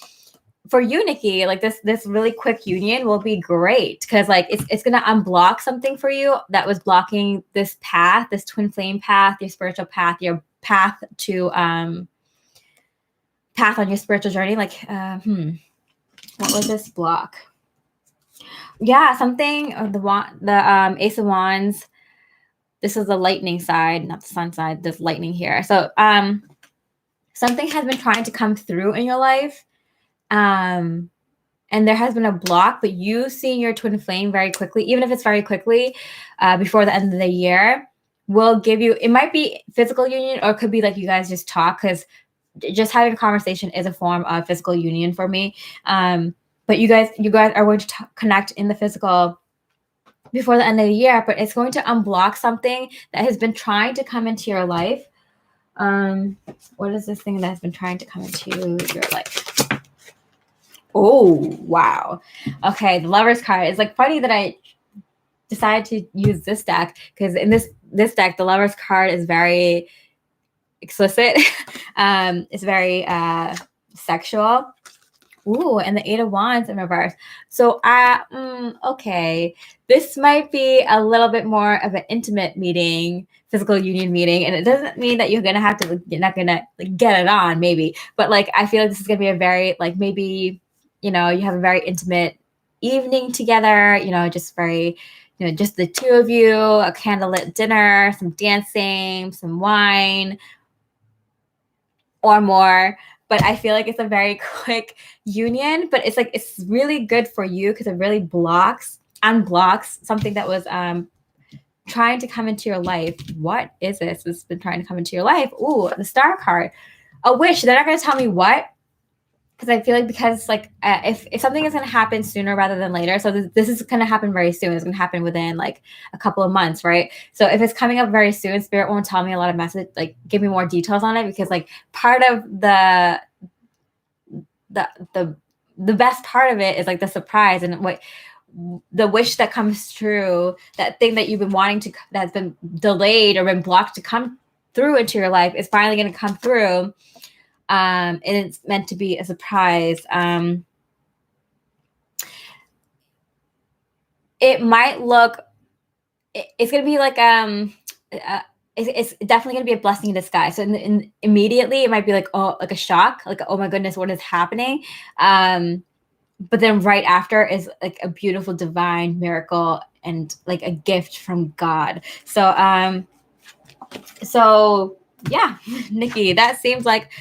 for you, Nikki, like this really quick union will be great because like it's gonna unblock something for you that was blocking this path, this twin flame path, your spiritual path, your path to path on your spiritual journey. Like what was this block? Yeah, something the Ace of Wands. This is the lightning side, not the sun side. There's lightning here. So something has been trying to come through in your life. And there has been a block, but you seeing your twin flame very quickly, even if it's very quickly, before the end of the year, will give you, it might be physical union or it could be like you guys just talk, because just having a conversation is a form of physical union for me. But you guys are going to connect in the physical before the end of the year, but it's going to unblock something that has been trying to come into your life. What is this thing that has been trying to come into your life? Oh, wow. Okay, the Lover's card. It's like funny that I decided to use this deck because in this deck, the Lover's card is very explicit. It's very sexual. Ooh, and the Eight of Wands in reverse. So, okay, this might be a little bit more of an intimate meeting, physical union meeting, and it doesn't mean that you're not gonna like, get it on, maybe. But like, I feel like this is gonna be a very like maybe you have a very intimate evening together. Just very, just the two of you, a candlelit dinner, some dancing, some wine, or more. But I feel like it's a very quick union, but it's like, it's really good for you because it really unblocks something that was trying to come into your life. What is this? It's been trying to come into your life. Ooh, the Star card. A wish. They're not going to tell me what, because I feel like if something is going to happen sooner rather than later, so this is going to happen very soon. It's going to happen within like a couple of months, right? So if it's coming up very soon, Spirit won't tell me a lot of message, like give me more details on it, because like part of the best part of it is like the surprise and what the wish that comes true, that thing that you've been wanting to, that's been delayed or been blocked to come through into your life, is finally going to come through. And it's meant to be a surprise. It might look, it's going to be like, it's definitely going to be a blessing in disguise. So immediately it might be like, oh, like a shock, like, oh my goodness, what is happening? But then right after is like a beautiful divine miracle and like a gift from God. So yeah, Nikki, that seems like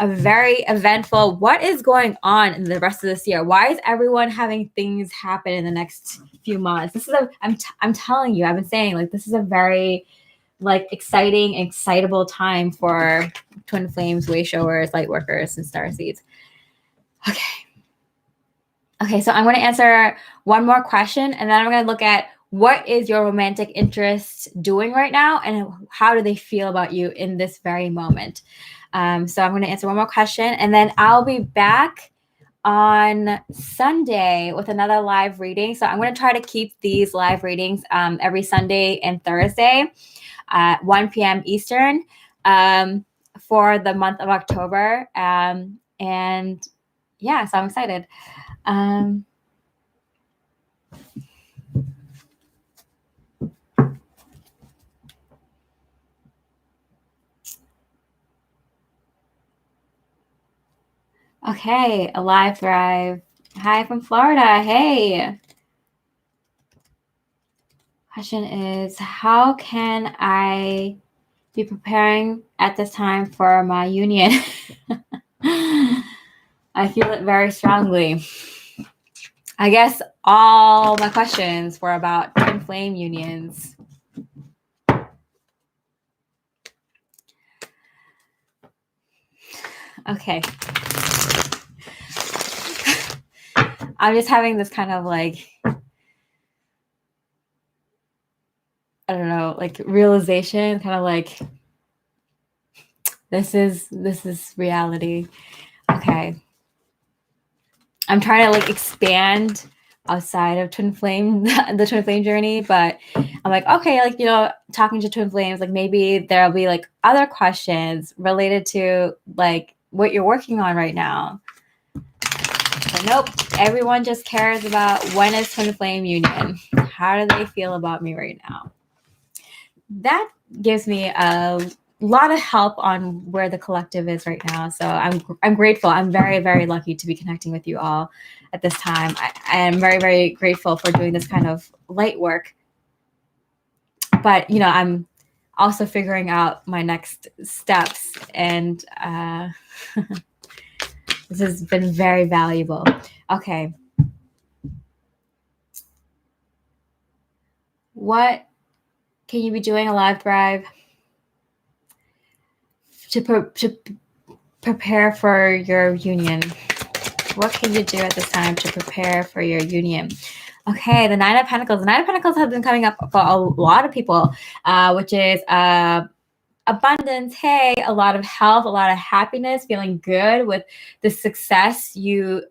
a very eventful. What is going on in the rest of this year? Why is everyone having things happen in the next few months? This is I'm telling you, I've been saying, like, this is a very like exciting, excitable time for twin flames, way showers, light workers, and star seeds. Okay, so I'm going to answer one more question, and then I'm going to look at what is your romantic interest doing right now, and how do they feel about you in this very moment. So I'm going to answer one more question, and then I'll be back on Sunday with another live reading. So I'm going to try to keep these live readings every Sunday and Thursday at 1 p.m. Eastern for the month of October. And yeah, so I'm excited. Okay, Alive Thrive. Hi from Florida. Hey. Question is, how can I be preparing at this time for my union? I feel it very strongly. I guess all my questions were about twin flame unions. Okay. I'm just having this kind of like, I don't know, like realization, kind of like this is reality. Okay. I'm trying to like expand outside of twin flame, the twin flame journey, but I'm like, okay, like, you know, talking to twin flames, like maybe there'll be like other questions related to like what you're working on right now. But nope, everyone just cares about when is twin flame union. How do they feel about me right now? That gives me a lot of help on where the collective is right now. So I'm grateful. I'm very, very lucky to be connecting with you all at this time. I am very, very grateful for doing this kind of light work. But, you know, I'm also figuring out my next steps, and this has been very valuable. Okay. What can you be doing, Alive Thrive, to prepare for your union? What can you do at this time to prepare for your union? Okay, the Nine of Pentacles. The Nine of Pentacles has been coming up for a lot of people, which is abundance. Hey, a lot of health, a lot of happiness, feeling good with the success you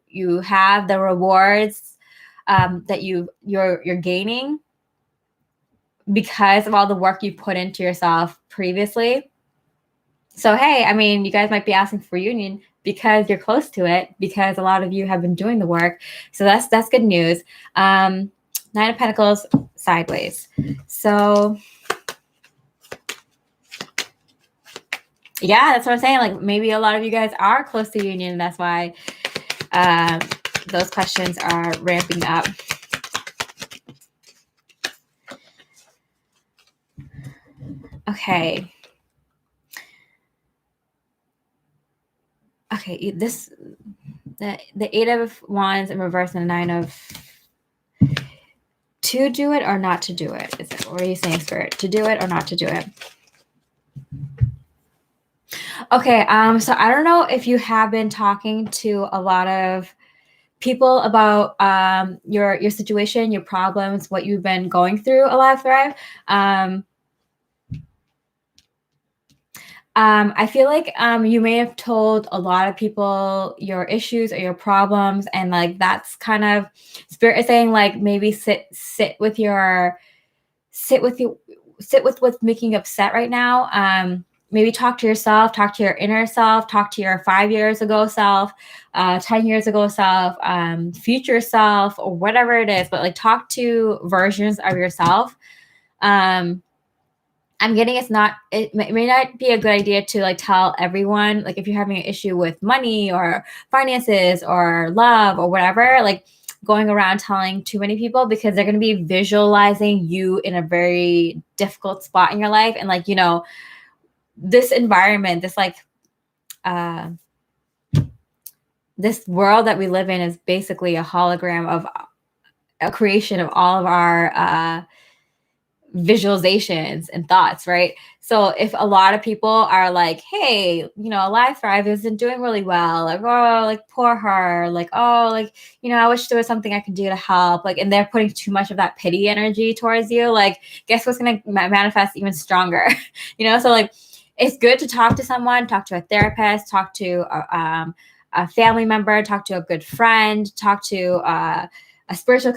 have, the rewards that you're gaining because of all the work you put into yourself previously. So, hey, I mean, you guys might be asking for union because you're close to it, because a lot of you have been doing the work. So that's good news. Nine of Pentacles sideways. So yeah, that's what I'm saying. Like maybe a lot of you guys are close to union. And that's why those questions are ramping up. Okay. Okay, the Eight of Wands in reverse and the Nine of, to do it or not to do it? Is it, what are you saying, Spirit? To do it or not to do it? Okay, so I don't know if you have been talking to a lot of people about your situation, your problems, what you've been going through, Alive Thrive. I feel like you may have told a lot of people your issues or your problems, and like that's kind of Spirit is saying like maybe sit with what's making you upset right now. Maybe talk to yourself, talk to your inner self, talk to your 5 years ago self, 10 years ago self, future self, or whatever it is. But like talk to versions of yourself. I'm getting it may not be a good idea to like tell everyone, like if you're having an issue with money or finances or love or whatever, like going around telling too many people, because they're going to be visualizing you in a very difficult spot in your life. And like, you know, this environment, this like, this world that we live in is basically a hologram of a creation of all of our, visualizations and thoughts, right? So if a lot of people are like, hey, you know, Alive Thrive isn't doing really well, like, oh, like poor her, like, oh, like, you know, I wish there was something I could do to help, like, and they're putting too much of that pity energy towards you, like, guess what's going to manifest even stronger? You know, so like it's good to talk to someone, talk to a therapist, talk to a family member, talk to a good friend, talk to a spiritual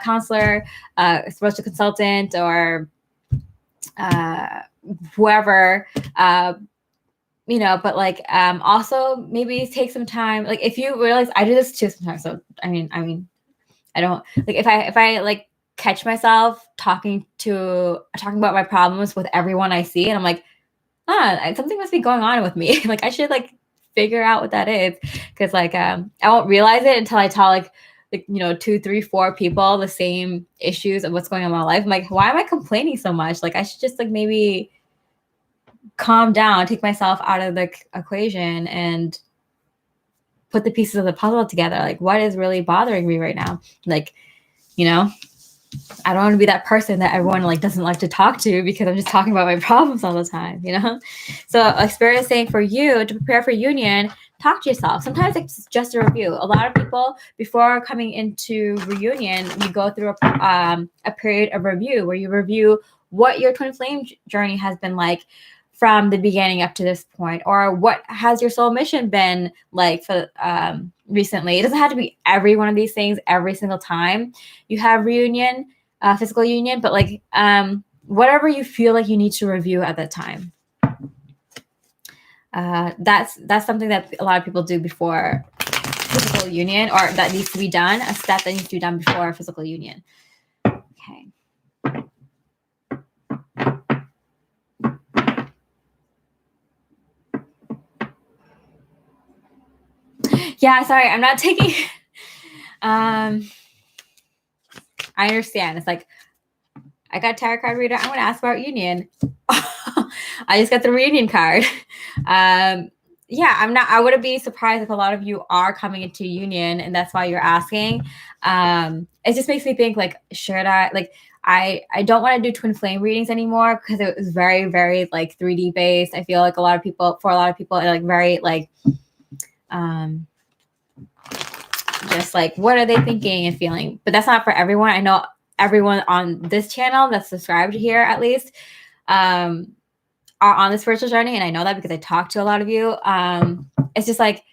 counselor, a spiritual consultant, or whoever, you know, but like also maybe take some time. Like if you realize, I do this too sometimes. So I mean, I don't like if I like catch myself talking about my problems with everyone I see, and I'm like, something must be going on with me. Like I should like figure out what that is, because like I won't realize it until I tell like you know 2, 3, 4 people the same issues of what's going on in my life. I'm like, why am I complaining so much? Like I should just like maybe calm down, take myself out of the equation, and put the pieces of the puzzle together. Like what is really bothering me right now? Like, you know, I don't want to be that person that everyone like doesn't like to talk to because I'm just talking about my problems all the time, you know? So Spirit is saying for you to prepare for union, talk to yourself. Sometimes it's just a review. A lot of people, before coming into reunion, we go through a period of review where you review what your twin flame journey has been like from the beginning up to this point, or what has your soul mission been like for recently. It doesn't have to be every one of these things every single time you have reunion, physical union, but like whatever you feel like you need to review at that time. That's something that a lot of people do before physical union, or that needs to be done, a step that needs to be done before physical union. Okay. Yeah, sorry, I'm not taking I understand. It's like, I got tarot card reader, I'm gonna ask about union. I just got the reunion card. Yeah, I wouldn't be surprised if a lot of you are coming into union and that's why you're asking. It just makes me think, like, should I don't want to do twin flame readings anymore because it was very, very like 3D based. I feel like for a lot of people, are like very like just like, what are they thinking and feeling? But that's not for everyone. I know everyone on this channel that's subscribed here, at least, are on the spiritual journey. And I know that because I talk to a lot of you. It's just like,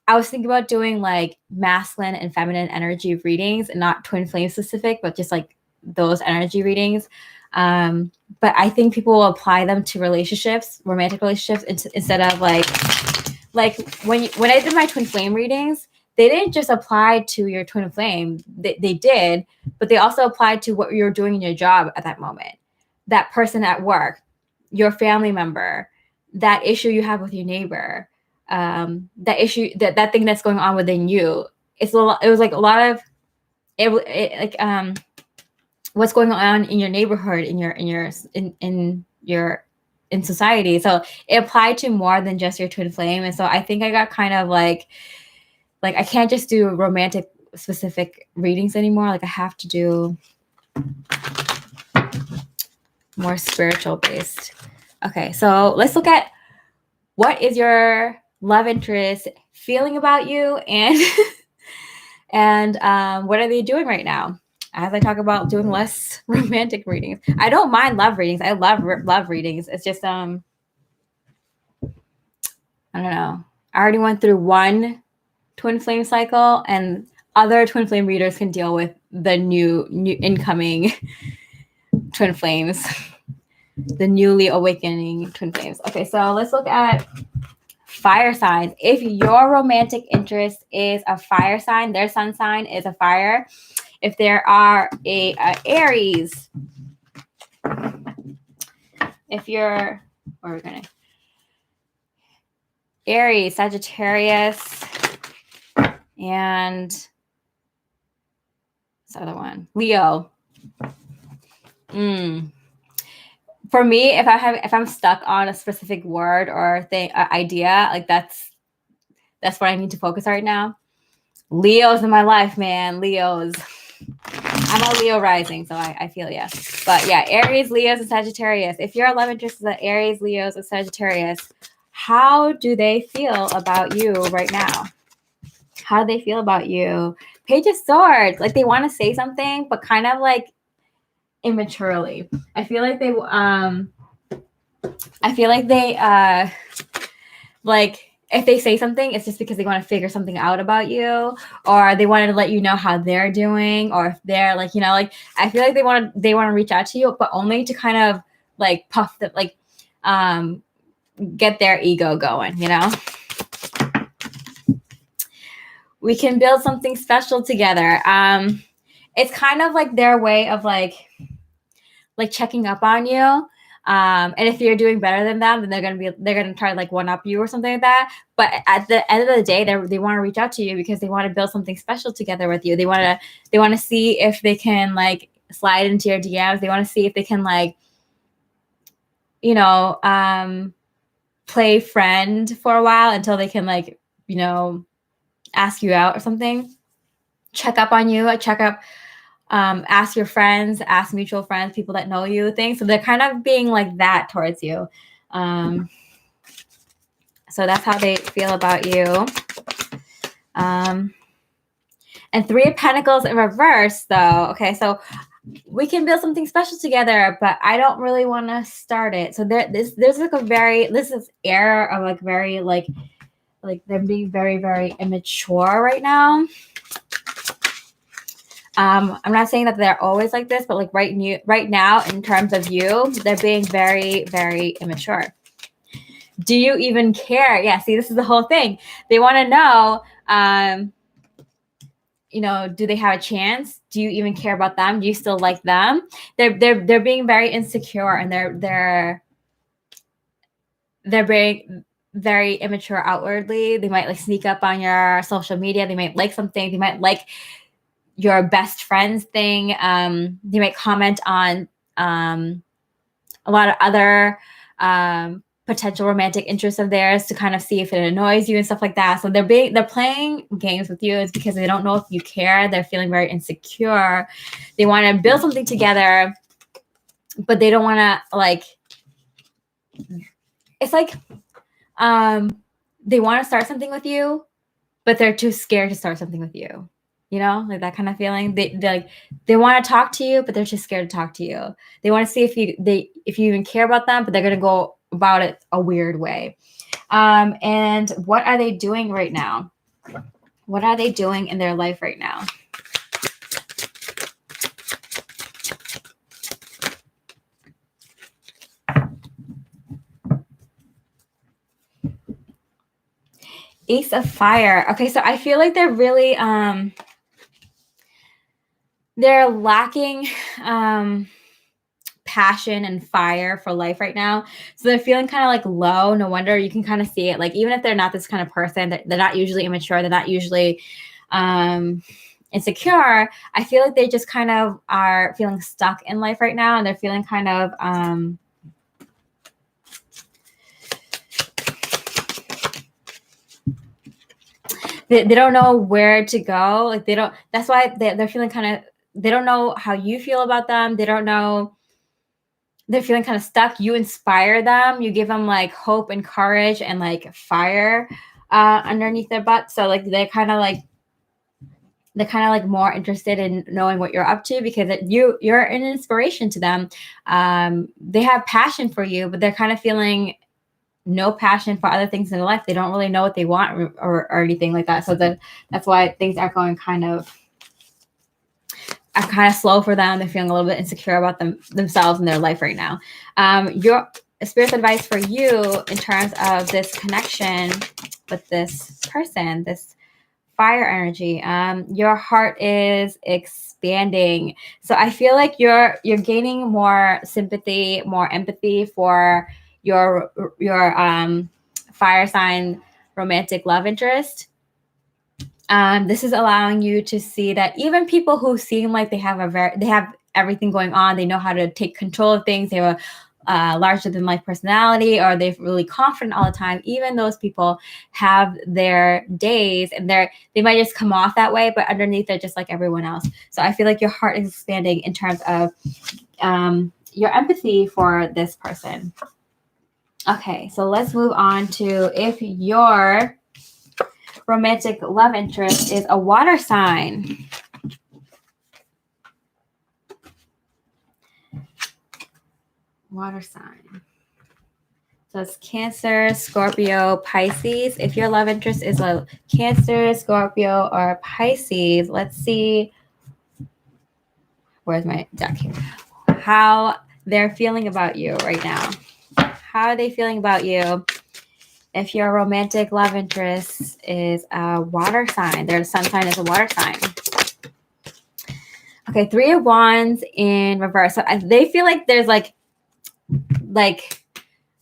I was thinking about doing like masculine and feminine energy readings, and not twin flame specific, but just like those energy readings. But I think people will apply them to relationships, romantic relationships, instead of like when I did my twin flame readings, they didn't just apply to your twin flame. They did, but they also applied to what you're doing in your job at that moment. That person at work, your family member, that issue you have with your neighbor, that issue, that thing that's going on within you. It was like a lot of what's going on in your neighborhood, in society. So it applied to more than just your twin flame. And so I think I got kind of like I can't just do romantic specific readings anymore. Like, I have to do more spiritual based. Okay, so let's look at what is your love interest feeling about you, and and what are they doing right now? As I talk about doing less romantic readings. I don't mind love readings. I love love readings. It's just I don't know. I already went through one twin flame cycle, and other twin flame readers can deal with the new incoming twin flames, the newly awakening twin flames. Okay, so let's look at fire signs. If your romantic interest is a fire sign, their sun sign is a fire. If there are a Aries, if you're, where are we gonna? Aries, Sagittarius, and this other one, Leo. For me, if I'm stuck on a specific word or thing, idea, like that's what I need to focus on right now. Leo's in my life, man. Leo's. I'm a Leo rising, so I feel yeah. But yeah, Aries, Leos, and Sagittarius. If your love interest is the Aries, Leos, or Sagittarius, how do they feel about you right now? How do they feel about you? Page of Swords. Like, they want to say something, but kind of like immaturely. I feel like they like, if they say something, it's just because they want to figure something out about you, or they wanted to let you know how they're doing, or if they're like, you know, like, I feel like they want to reach out to you, but only to kind of like puff them, like get their ego going, you know. We can build something special together. It's kind of like their way of like checking up on you. And if you're doing better than them, then they're gonna try to like one up you or something like that. But at the end of the day, they want to reach out to you because they want to build something special together with you. They want to see if they can like slide into your DMs. They want to see if they can like, you know, play friend for a while until they can like, you know, ask you out or something. Check up on you. Ask your friends, ask mutual friends, people that know you, things. So they're kind of being like that towards you. So that's how they feel about you. And Three of Pentacles in reverse, though. Okay, so we can build something special together, but I don't really want to start it. So there's like this is air of like very like them being very, very immature right now. I'm not saying that they're always like this, but like right now, in terms of you, they're being very, very immature. Do you even care? Yeah, see, this is the whole thing. They want to know, do they have a chance? Do you even care about them? Do you still like them? They're being very insecure, and they're being very immature outwardly. They might like sneak up on your social media. They might like something. They might like your best friend's thing. They might comment on a lot of other potential romantic interests of theirs to kind of see if it annoys you and stuff like that. So they're playing games with you. It's because they don't know if you care. They're feeling very insecure. They want to build something together, but they don't want to like. It's like they want to start something with you, but they're too scared to start something with you. Like that kind of feeling. They want to talk to you, but they're too scared to talk to you. They want to see if you even care about them, but they're gonna go about it a weird way. And what are they doing right now? What are they doing in their life right now? Ace of Fire. Okay, so I feel like they're really they're lacking passion and fire for life right now. So they're feeling kind of like low. No wonder, you can kind of see it. Like, even if they're not this kind of person, they're not usually immature. They're not usually insecure. I feel like they just kind of are feeling stuck in life right now. And they're feeling kind of they don't know where to go. Like that's why they're feeling kind of, they don't know how you feel about them. They don't know. They're feeling kind of stuck. You inspire them. You give them like hope and courage and like fire underneath their butt. So like they're kind of like more interested in knowing what you're up to, because you're an inspiration to them. They have passion for you, but they're kind of feeling no passion for other things in life. They don't really know what they want or anything like that. So that's why things are going kind of slow for them. They're feeling a little bit insecure about themselves and their life right now. Your spirit's advice for you in terms of this connection with this person, this fire energy. Your heart is expanding. So I feel like you're gaining more sympathy, more empathy for your fire sign romantic love interest. This is allowing you to see that even people who seem like they have everything going on, they know how to take control of things, they have a larger than life personality, or they're really confident all the time, even those people have their days, and they might just come off that way, but underneath they're just like everyone else. So I feel like your heart is expanding in terms of your empathy for this person. Okay, so let's move on to if your romantic love interest is a water sign. Water sign. So it's Cancer, Scorpio, Pisces. If your love interest is a Cancer, Scorpio, or Pisces, let's see. Where's my deck here? How they're feeling about you right now. How are they feeling about you? If your romantic love interest is a water sign, their sun sign is a water sign. Okay, Three of Wands in reverse. So they feel like there's like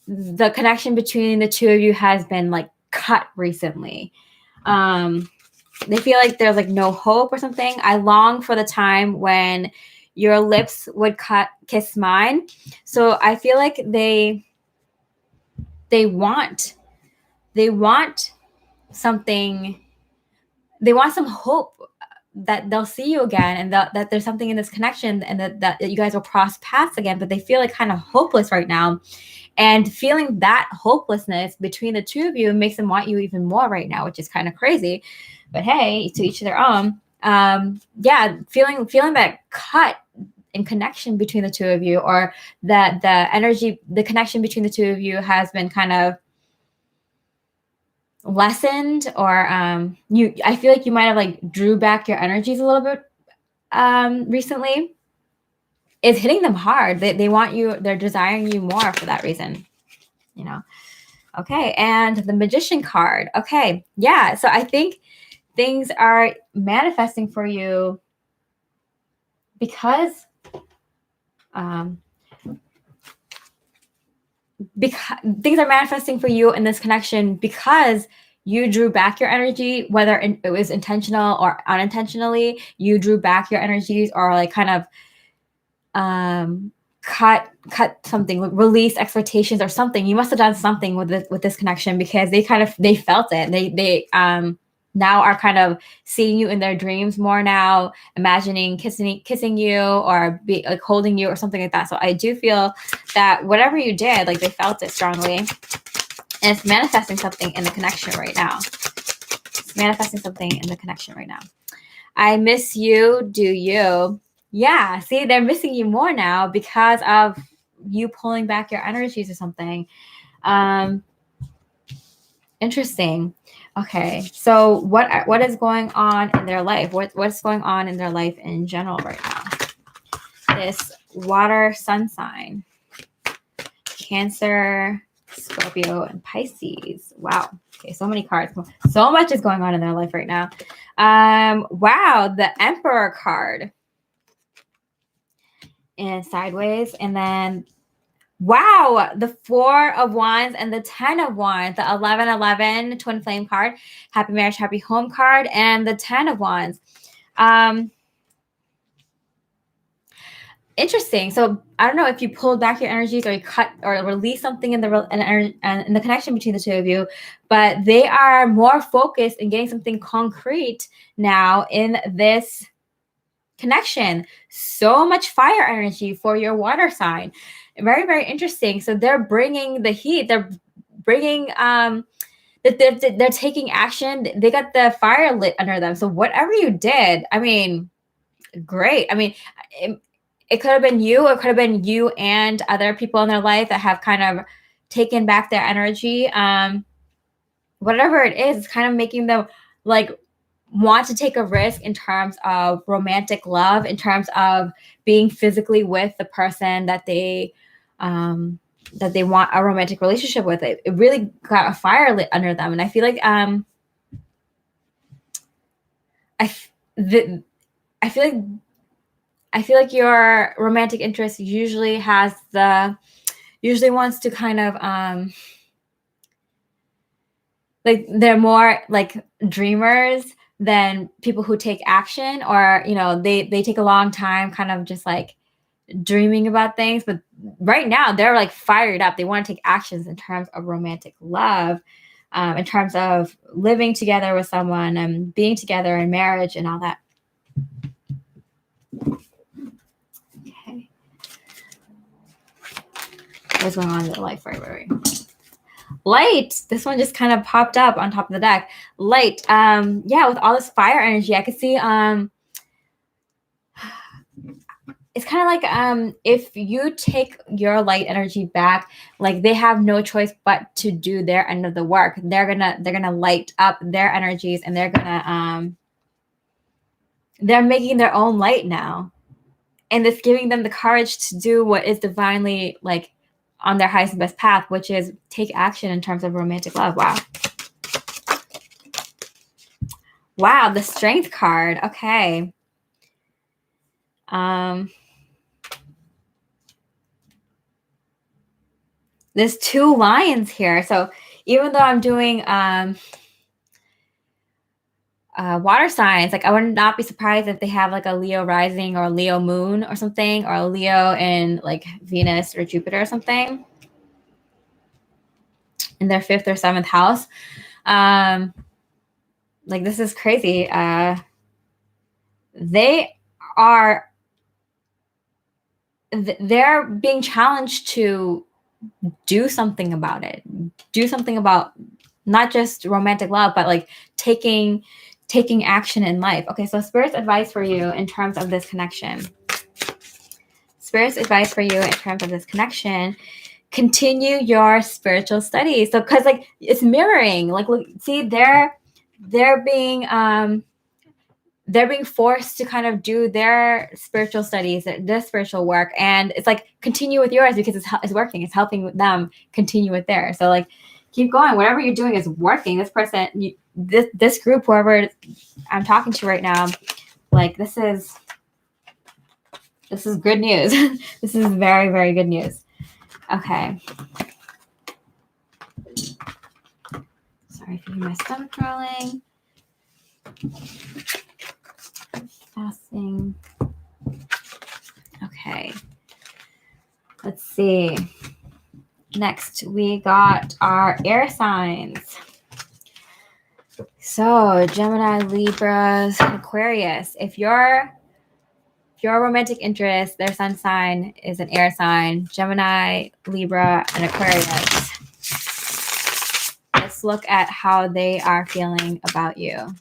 the connection between the two of you has been like cut recently. They feel like there's like no hope or something. I long for the time when your lips would kiss mine. So I feel like they want something. They want some hope. that they'll see you again, and that there's something in this connection, and that you guys will cross paths again, but they feel like kind of hopeless right now. And feeling that hopelessness between the two of you makes them want you even more right now, which is kind of crazy. But hey, to each their own. Yeah, feeling that cut in connection between the two of you, or that the connection between the two of you has been kind of lessened, or I feel like you might have like drew back your energies a little bit recently. It's hitting them hard. They want you, they're desiring you more for that reason, you know. Okay, and the Magician card. Okay, yeah, so I think things are manifesting for you because things are manifesting for you in this connection because you drew back your energy, whether it was intentional or unintentionally. You drew back your energies, or like kind of cut something, release expectations or something. You must have done something with this connection, because they felt it. They now are kind of seeing you in their dreams more now, imagining kissing you, or be like holding you or something like that. So I do feel that whatever you did, like they felt it strongly, and it's manifesting something in the connection right now. It's manifesting something in the connection right now. I miss you, do you? Yeah, see, they're missing you more now because of you pulling back your energies or something. Interesting. Okay, so what is going on in their life? What's going on in their life in general right now? This water sun sign, Cancer, Scorpio, and Pisces. Wow. Okay, so many cards. So much is going on in their life right now. Wow, the Emperor card. And sideways, and then wow, the 4 of Wands and the 10 of Wands, the 11-11 twin flame card, happy marriage, happy home card, and the 10 of Wands. Interesting. So I don't know if you pulled back your energies, or you cut or release something in the connection between the two of you, but they are more focused in getting something concrete now in this connection. So much fire energy for your water sign. Very, very interesting. So they're bringing the heat. They're bringing they're taking action. They got the fire lit under them. So whatever you did, I mean, great. I mean, it could have been you. It could have been you and other people in their life that have kind of taken back their energy. Whatever it is, it's kind of making them like want to take a risk in terms of romantic love, in terms of being physically with the person that they want a romantic relationship with. It really got a fire lit under them, and I feel like I feel like your romantic interest usually wants to kind of like they're more like dreamers than people who take action, or they take a long time kind of just like dreaming about things. But right now they're like fired up. They want to take actions in terms of romantic love, in terms of living together with someone and being together in marriage and all that. Okay, what's going on in their life? Right. Light. This one just kind of popped up on top of the deck. Light. Yeah, with all this fire energy, I could see it's kind of like if you take your light energy back, like they have no choice but to do their end of the work. They're gonna light up their energies, and they're making their own light now, and it's giving them the courage to do what is divinely like on their highest and best path, which is take action in terms of romantic love. Wow, the Strength card. Okay. There's 2 lions here. So even though I'm doing water signs, like I would not be surprised if they have like a Leo rising or a Leo moon or something, or a Leo in like Venus or Jupiter or something in their 5th or 7th house. Like this is crazy. they're being challenged to do something about it. Do something about not just romantic love, but like taking action in life. Okay, so Spirit's advice for you in terms of this connection. Spirit's advice for you in terms of this connection: continue your spiritual studies. So, because like it's mirroring. Like, look, see, they're being forced to kind of do their spiritual studies, their spiritual work, and it's like continue with yours because it's working. It's helping them continue with theirs. So like keep going. Whatever you're doing is working. This person, this group, whoever I'm talking to right now, like this is good news. This is very, very good news. Okay. Sorry if you hear my stomach growling. Fasting. Okay. Let's see. Next, we got our air signs. So, Gemini, Libras, Aquarius. If your romantic interest, their sun sign is an air sign, Gemini, Libra, and Aquarius. Let's look at how they are feeling about you.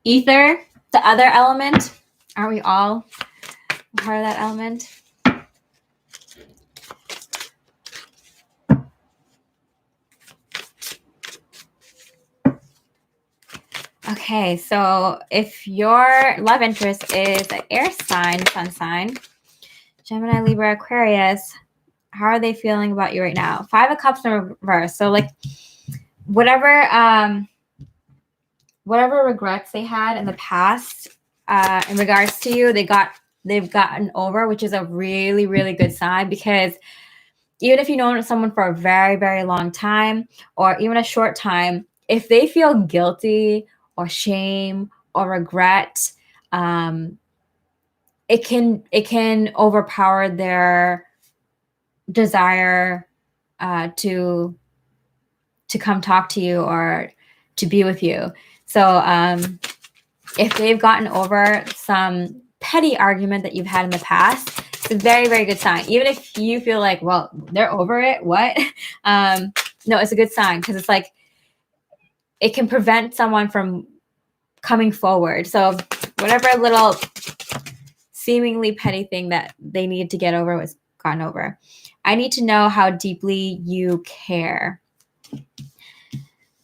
Ether, the other element. Aren't we all part of that element? Okay, so if your love interest is an air sign, sun sign, Gemini, Libra, Aquarius, how are they feeling about you right now? 5 of Cups in reverse. So like whatever regrets they had in the past in regards to you, they've gotten over, which is a really, really good sign, because even if you know someone for a very, very long time or even a short time, if they feel guilty or shame or regret, it can overpower their desire to come talk to you or to be with you. So if they've gotten over some petty argument that you've had in the past, it's a very, very good sign. Even if you feel like, well, they're over it, what? No, it's a good sign, because it's like it can prevent someone from coming forward. So whatever little seemingly petty thing that they needed to get over was gotten over. I need to know how deeply you care.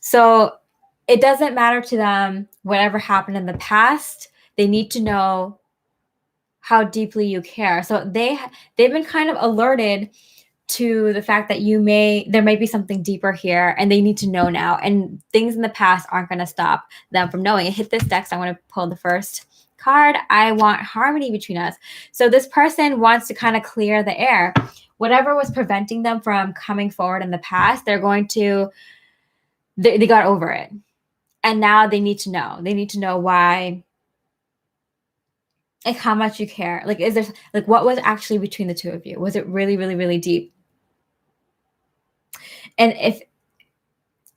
So it doesn't matter to them whatever happened in the past. They need to know how deeply you care. So they've been kind of alerted to the fact that there might be something deeper here, and they need to know now. And things in the past aren't going to stop them from knowing. I hit this deck, so I want to pull the first card. I want harmony between us. So this person wants to kind of clear the air. Whatever was preventing them from coming forward in the past, they got over it. And now they need to know. They need to know why, like how much you care. Like, is there, like, what was actually between the two of you? Was it really, really, really deep? And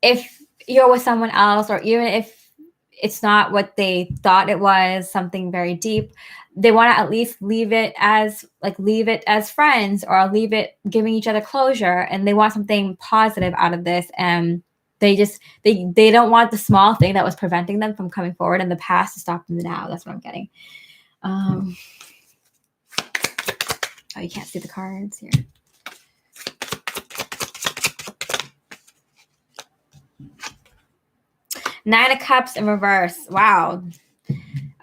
if you're with someone else, or even if it's not what they thought it was, something very deep, they want to at least leave it as friends, or leave it giving each other closure, and they want something positive out of this. And they don't want the small thing that was preventing them from coming forward in the past to stop them now. That's what I'm getting. Oh, you can't see the cards here. Nine of Cups in reverse. Wow.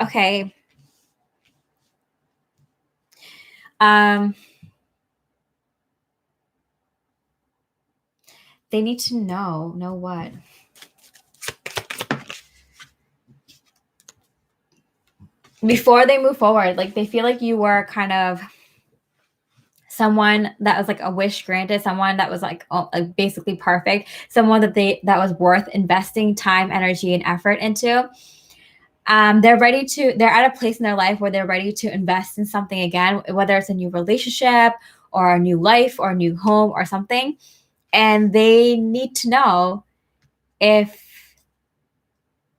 Okay. They need to know what? Before they move forward, like they feel like you were kind of someone that was like a wish granted, someone that was like basically perfect, someone that was worth investing time, energy, and effort into. They're at a place in their life where they're ready to invest in something again, whether it's a new relationship or a new life or a new home or something. And they need to know if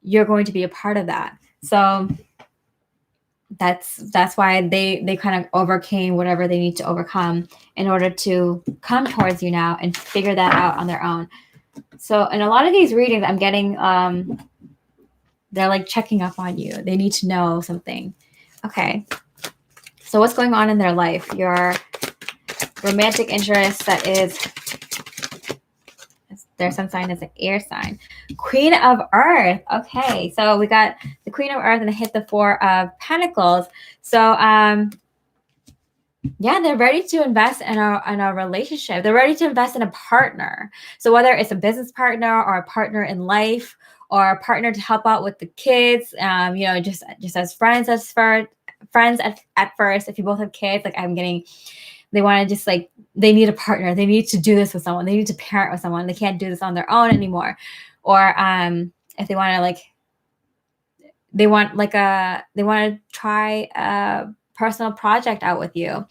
you're going to be a part of that. So that's why they kind of overcame whatever they need to overcome in order to come towards you now and figure that out on their own. So in a lot of these readings, I'm getting they're like checking up on you. They need to know something. Okay. So what's going on in their life? Your romantic interest, that is, their sun sign is an air sign. Queen of Earth. Okay, so we got the Queen of Earth and hit the Four of Pentacles. So yeah, they're ready to invest in a relationship. They're ready to invest in a partner. So whether it's a business partner or a partner in life or a partner to help out with the kids, just as friends at first. If you both have kids, like they want to just like, they need a partner. They need to do this with someone. They need to parent with someone. They can't do this on their own anymore. Or if they want to like, they want to try a personal project out with you.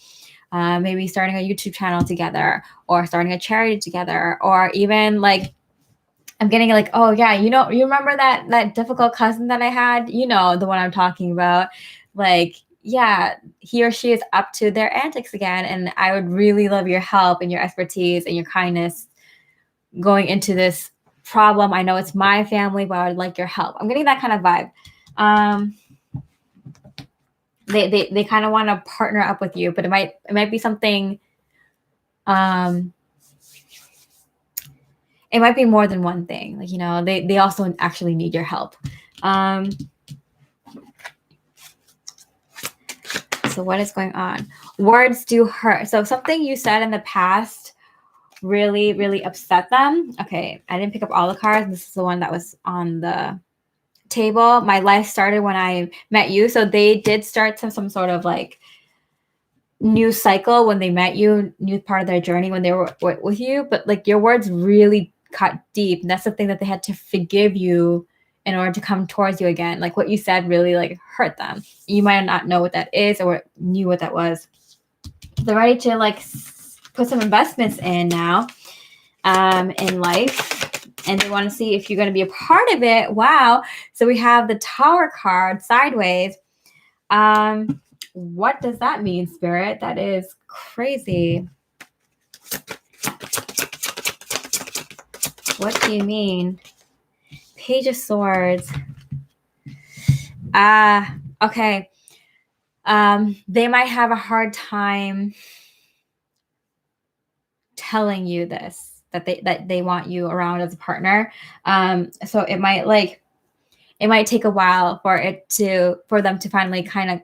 Maybe starting a YouTube channel together or starting a charity together, or even like, I'm getting like, oh yeah, you remember that difficult cousin that I had? You know, the one I'm talking about. Like, yeah, he or she is up to their antics again. And I would really love your help and your expertise and your kindness going into this problem. I know it's my family, but I would like your help. I'm getting that kind of vibe. They kind of want to partner up with you, but it might be something, it might be more than one thing. Like, they also actually need your help. So what is going on? Words do hurt. So something you said in the past really, really upset them. Okay, I didn't pick up all the cards. This is the one that was on the table. My life started when I met you. So they did start some sort of like new cycle when they met you, new part of their journey when they were with you. But like, your words really cut deep. And that's the thing, that they had to forgive you in order to come towards you again. Like, what you said really like hurt them. You might not know what that is or knew what that was. They're ready to like put some investments in now in life. And they want to see if you're going to be a part of it. Wow. So we have the Tower card sideways. What does that mean, Spirit? That is crazy. What do you mean? Page of Swords. Okay. They might have a hard time telling you this, that they want you around as a partner. So it might take a while for them to finally kind of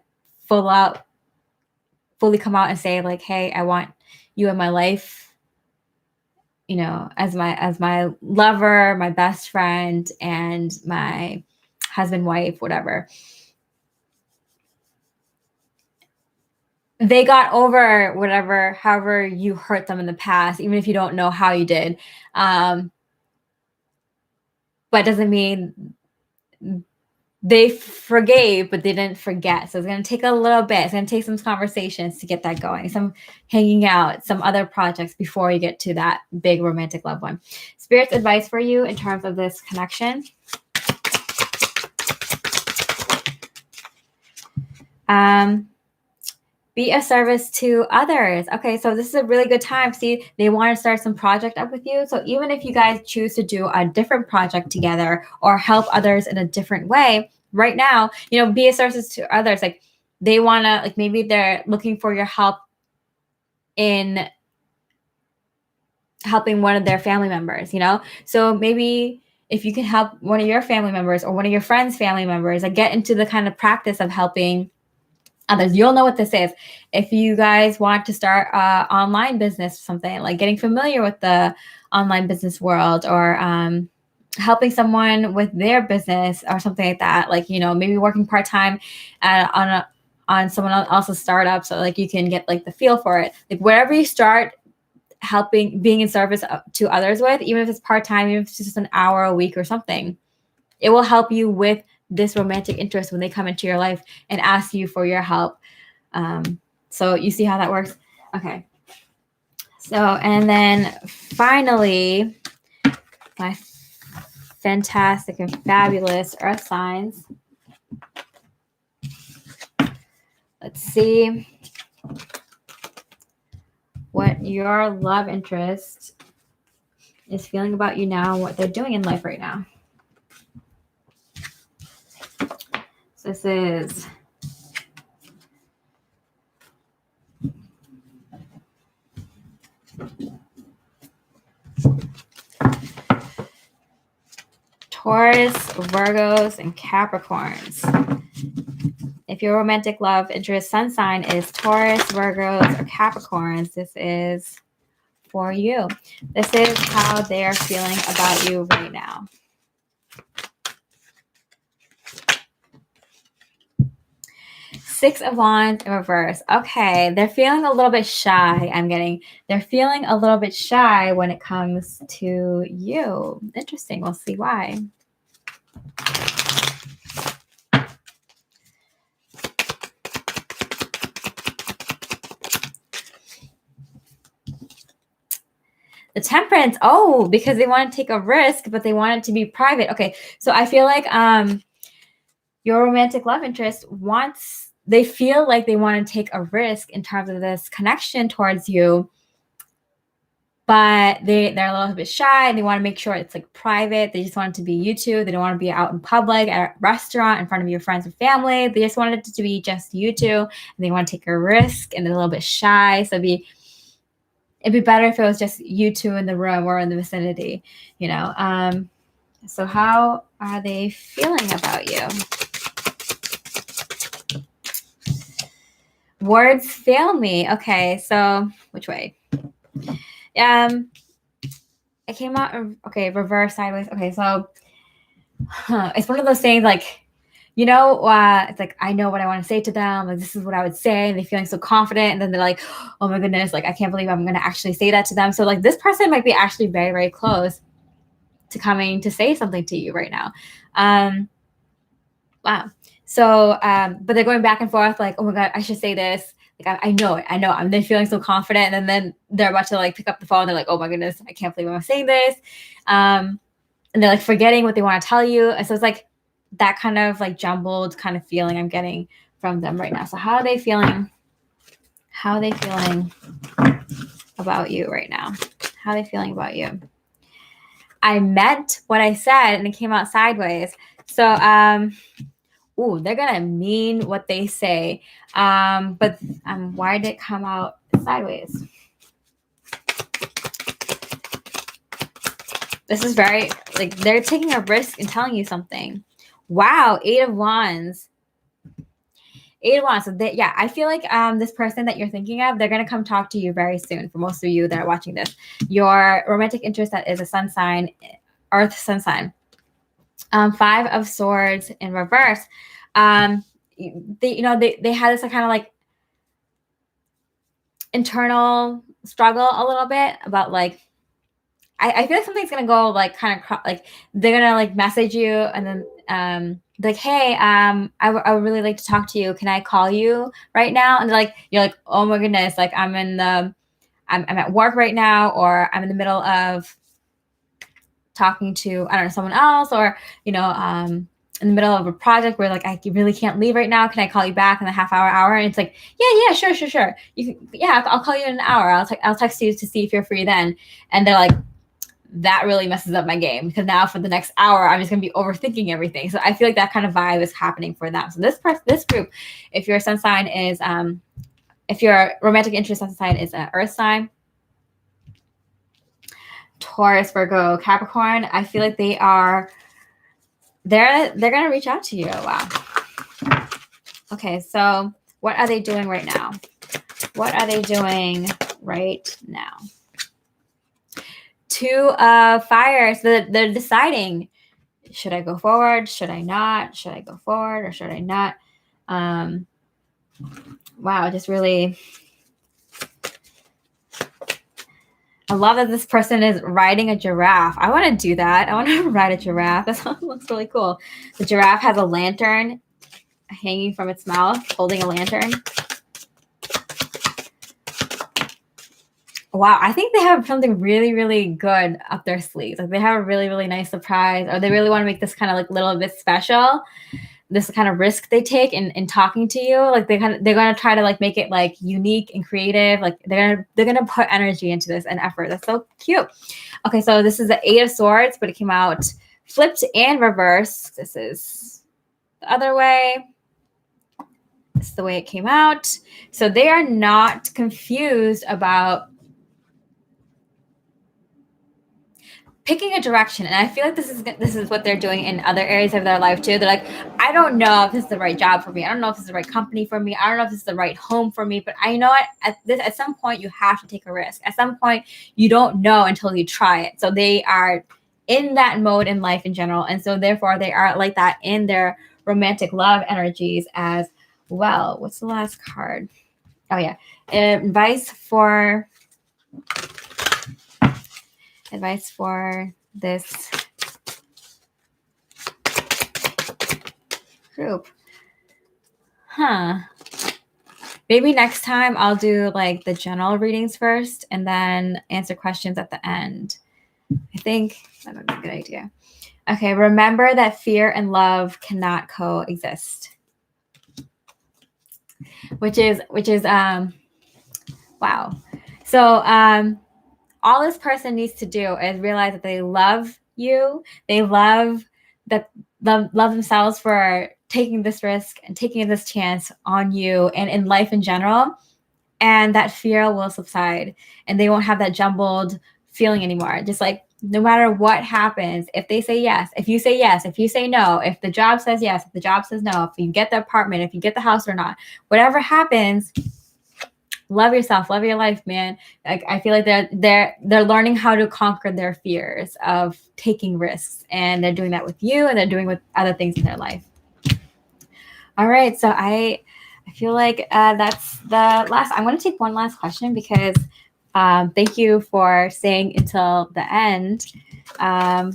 fully come out and say like, hey, I want you in my life, as my lover, my best friend, and my husband, wife, whatever. They got over however you hurt them in the past, even if you don't know how you did. But it doesn't mean they forgave, but they didn't forget. So it's going to take a little bit. It's going to take some conversations to get that going, some hanging out, some other projects before you get to that big romantic loved one. Spirit's advice for you in terms of this connection. Be a service to others. Okay, so this is a really good time. See, they want to start some project up with you. So even if you guys choose to do a different project together or help others in a different way, right now, be a service to others. Like, they want to, like, maybe they're looking for your help in helping one of their family members, So maybe if you can help one of your family members or one of your friends' family members, like, get into the kind of practice of helping others. You'll know what this is. If you guys want to start an online business, something like getting familiar with the online business world, or helping someone with their business or something like that, like, maybe working part-time on someone else's startup, so like you can get like the feel for it. Like, wherever you start helping, being in service to others with, even if it's part-time, even if it's just an hour a week or something, it will help you with this romantic interest when they come into your life and ask you for your help. So you see how that works? Okay. So, and then finally, my fantastic and fabulous earth signs. Let's see what your love interest is feeling about you now, what they're doing in life right now. So this is Taurus, Virgos, and Capricorns. If your romantic love interest sun sign is Taurus, Virgos, or Capricorns, this is for you. This is how they are feeling about you right now. Six of Wands in reverse. Okay, they're feeling a little bit shy. They're feeling a little bit shy when it comes to you. Interesting. We'll see why. The Temperance. Oh, because they want to take a risk, but they want it to be private. Okay, so I feel like your romantic love interest they feel like they want to take a risk in terms of this connection towards you, but they're a little bit shy and they want to make sure it's like private. They just want it to be you two. They don't want to be out in public at a restaurant in front of your friends and family. They just want it to be just you two, and they want to take a risk, and they're a little bit shy. So it'd be better if it was just you two in the room or in the vicinity, you know. So how are they feeling about you? Words fail me. Okay, so which way? It came out, okay, reverse, sideways. Okay, so it's one of those things like, you know, it's like, I know what I want to say to them. Like, this is what I would say. And they're feeling so confident. And then they're like, oh my goodness, like, I can't believe I'm going to actually say that to them. So like this person might be actually very, very close to coming to say something to you right now. Wow. So, but they're going back and forth like, oh my God, I should say this. Like, I know it. I know. They're feeling so confident. And then they're about to like pick up the phone. They're like, oh my goodness, I can't believe I'm saying this. And they're like forgetting what they want to tell you. And so it's like that kind of like jumbled kind of feeling I'm getting from them right now. So how are they feeling? How are they feeling about you right now? How are they feeling about you? I meant what I said and it came out sideways. So, they're going to mean what they say. But why did it come out sideways? This is very, like, they're taking a risk in telling you something. Wow, 8 of Wands. 8 of Wands. So I feel like this person that you're thinking of, they're going to come talk to you very soon. For most of you that are watching this, your romantic interest that is a sun sign, earth sun sign. 5 of Swords in reverse. They had this kind of like internal struggle a little bit about like, I feel like something's gonna go like kind of like they're gonna like message you and then like, hey, I would really like to talk to you. Can I call you right now? And like you're like, oh my goodness, like I'm at work right now, or I'm in the middle of talking to, I don't know, someone else, or in the middle of a project where like I really can't leave right now. Can I call you back in a half hour? And it's like, yeah, sure. I'll call you in an hour. I'll text you to see if you're free then. And they're like, that really messes up my game because now for the next hour, I'm just going to be overthinking everything. So I feel like that kind of vibe is happening for them. So this group, if your sun sign is, if your romantic interest sun sign is an earth sign, Taurus, Virgo, Capricorn, I feel like they're going to reach out to you. Wow. Okay. So what are they doing right now? What are they doing right now? 2 of Fire. So they're deciding, should I go forward? Should I not? Should I go forward or should I not? Wow, just really, I love that this person is riding a giraffe. I want to do that. I want to ride a giraffe. That looks really cool. The giraffe has a lantern hanging from its mouth, holding a lantern. Wow, I think they have something really, really good up their sleeves. Like they have a really, really nice surprise, or they really want to make this kind of like little bit special. This kind of risk they take in talking to you. Like they're gonna try to like make it like unique and creative. Like they're gonna put energy into this and effort. That's so cute. Okay, so this is the Eight of Swords, but it came out flipped and reversed. This is the other way. This is the way it came out. So they are not confused about picking a direction. And I feel like this is what they're doing in other areas of their life too. They're like, I don't know if this is the right job for me. I don't know if this is the right company for me. I don't know if this is the right home for me. But I know at some point you have to take a risk. At some point you don't know until you try it. So they are in that mode in life in general. And so therefore they are like that in their romantic love energies as well. What's the last card? Oh yeah. Advice for this group. Maybe next time I'll do like the general readings first and then answer questions at the end. I think that would be a good idea. Okay, remember that fear and love cannot coexist. Which is wow. So all this person needs to do is realize that they love you. They love themselves for taking this risk and taking this chance on you and in life in general. And that fear will subside and they won't have that jumbled feeling anymore. Just like no matter what happens, if they say yes, if you say yes, if you say no, if the job says yes, if the job says no, if you get the apartment, if you get the house or not, whatever happens, love yourself, love your life, man. Like I feel like they're learning how to conquer their fears of taking risks, and they're doing that with you, and they're doing with other things in their life. All right, so I feel like that's the last. I'm going to take one last question because thank you for staying until the end. I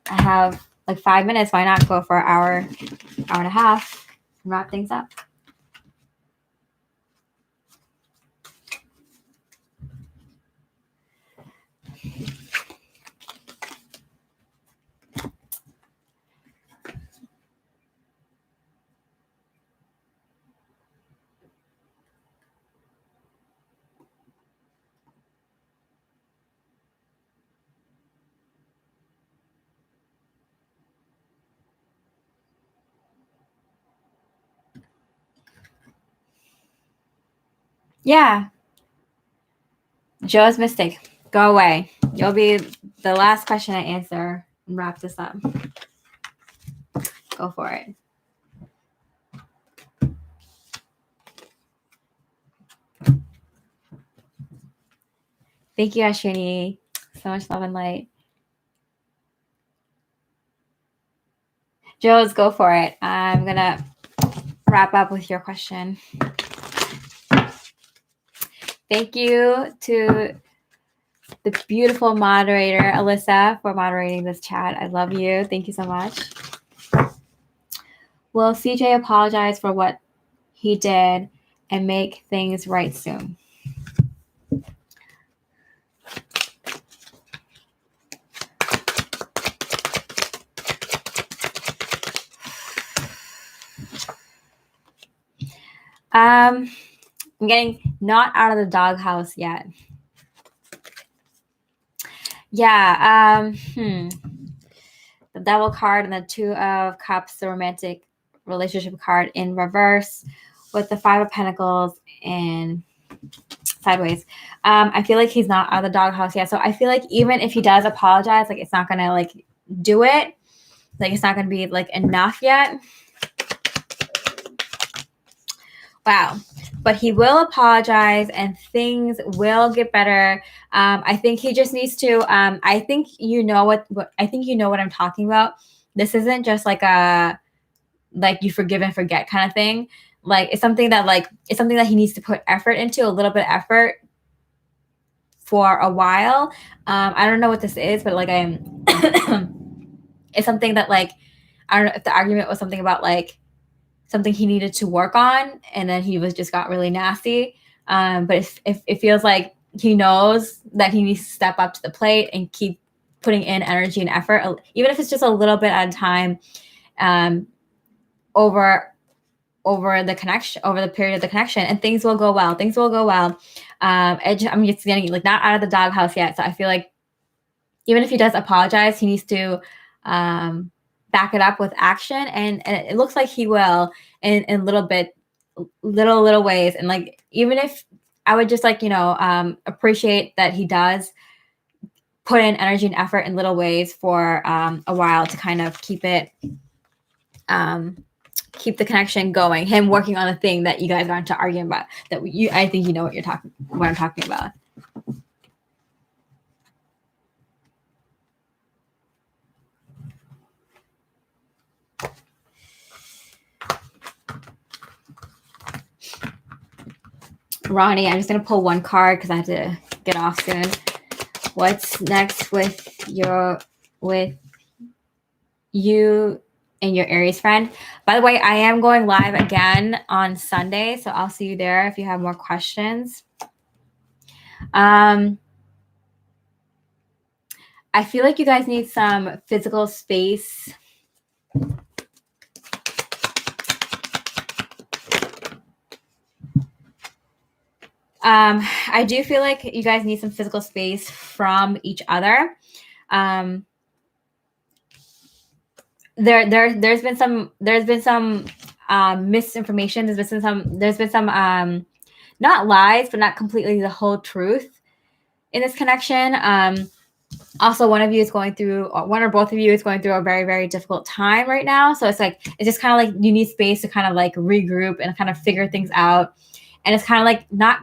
have like 5 minutes. Why not go for an hour and a half, and wrap things up? Yeah. Joe's mistake. Go away. You'll be the last question I answer and wrap this up. Go for it. Thank you, Ashwini. So much love and light. Joe's, go for it. I'm going to wrap up with your question. Thank you to the beautiful moderator, Alyssa, for moderating this chat. I love you. Thank you so much. Will CJ apologize for what he did and make things right soon? I'm getting not out of the doghouse yet. Yeah. The Devil card and the Two of Cups, the romantic relationship card in reverse with the Five of Pentacles in sideways. I feel like he's not out of the doghouse yet. So I feel like even if he does apologize, like it's not going to like do it. Like it's not going to be like enough yet. Wow. But he will apologize and things will get better. I think he just needs to, I think you know what I'm talking about. This isn't just like you forgive and forget kind of thing. Like it's something that he needs to put effort into, a little bit of effort for a while. I don't know what this is, but like it's something that like, I don't know if the argument was something about like, something he needed to work on, and then he got really nasty. But if it feels like he knows that he needs to step up to the plate and keep putting in energy and effort, even if it's just a little bit at a time, over the connection, over the period of the connection, and things will go well. Things will go well. I'm just getting like not out of the doghouse yet. So I feel like even if he does apologize, he needs to back it up with action. And it looks like he will in little ways. And like, even if I would just like, appreciate that he does put in energy and effort in little ways for a while to kind of keep the connection going. Him working on a thing that you guys aren't arguing about. I think you know what I'm talking about. Ronnie, I'm just gonna pull one card because I have to get off soon. What's next with you and your Aries friend? By the way, I am going live again on Sunday, so I'll see you there if you have more questions. I feel like you guys need some physical space. I do feel like you guys need some physical space from each other. There's been some misinformation. There's been some not lies, but not completely the whole truth in this connection. Also, one or both of you is going through a very, very difficult time right now. So it's just kind of like you need space to kind of like regroup and kind of figure things out. And it's kind of like not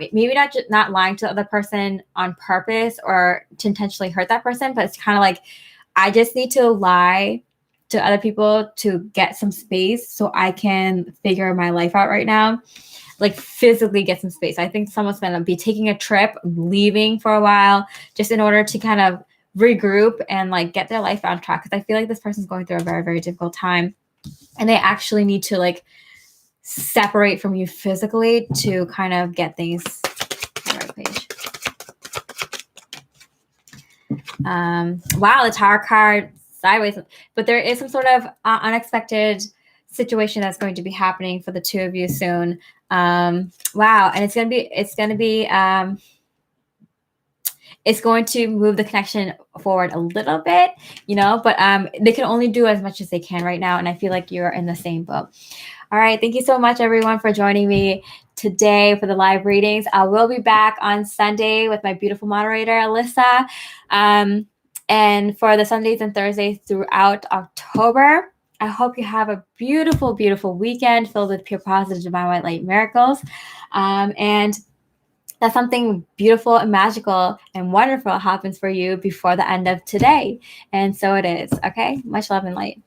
lying to the other person on purpose or to intentionally hurt that person, but it's kind of like, I just need to lie to other people to get some space so I can figure my life out right now. Like physically get some space. I think someone's going to be taking a trip, leaving for a while, just in order to kind of regroup and like get their life on track. Because I feel like this person's going through a very, very difficult time, and they actually need to like separate from you physically to kind of get things on the right page. Wow, the Tower card sideways, but there is some sort of unexpected situation that's going to be happening for the two of you soon. Wow, and it's going to move the connection forward a little bit, but they can only do as much as they can right now, and I feel like you're in the same boat. All right, thank you so much, everyone, for joining me today for the live readings. I will be back on Sunday with my beautiful moderator, Alyssa, and for the Sundays and Thursdays throughout October. I hope you have a beautiful, beautiful weekend filled with pure positive divine white light miracles, and that something beautiful and magical and wonderful happens for you before the end of today. And so it is. Okay, much love and light.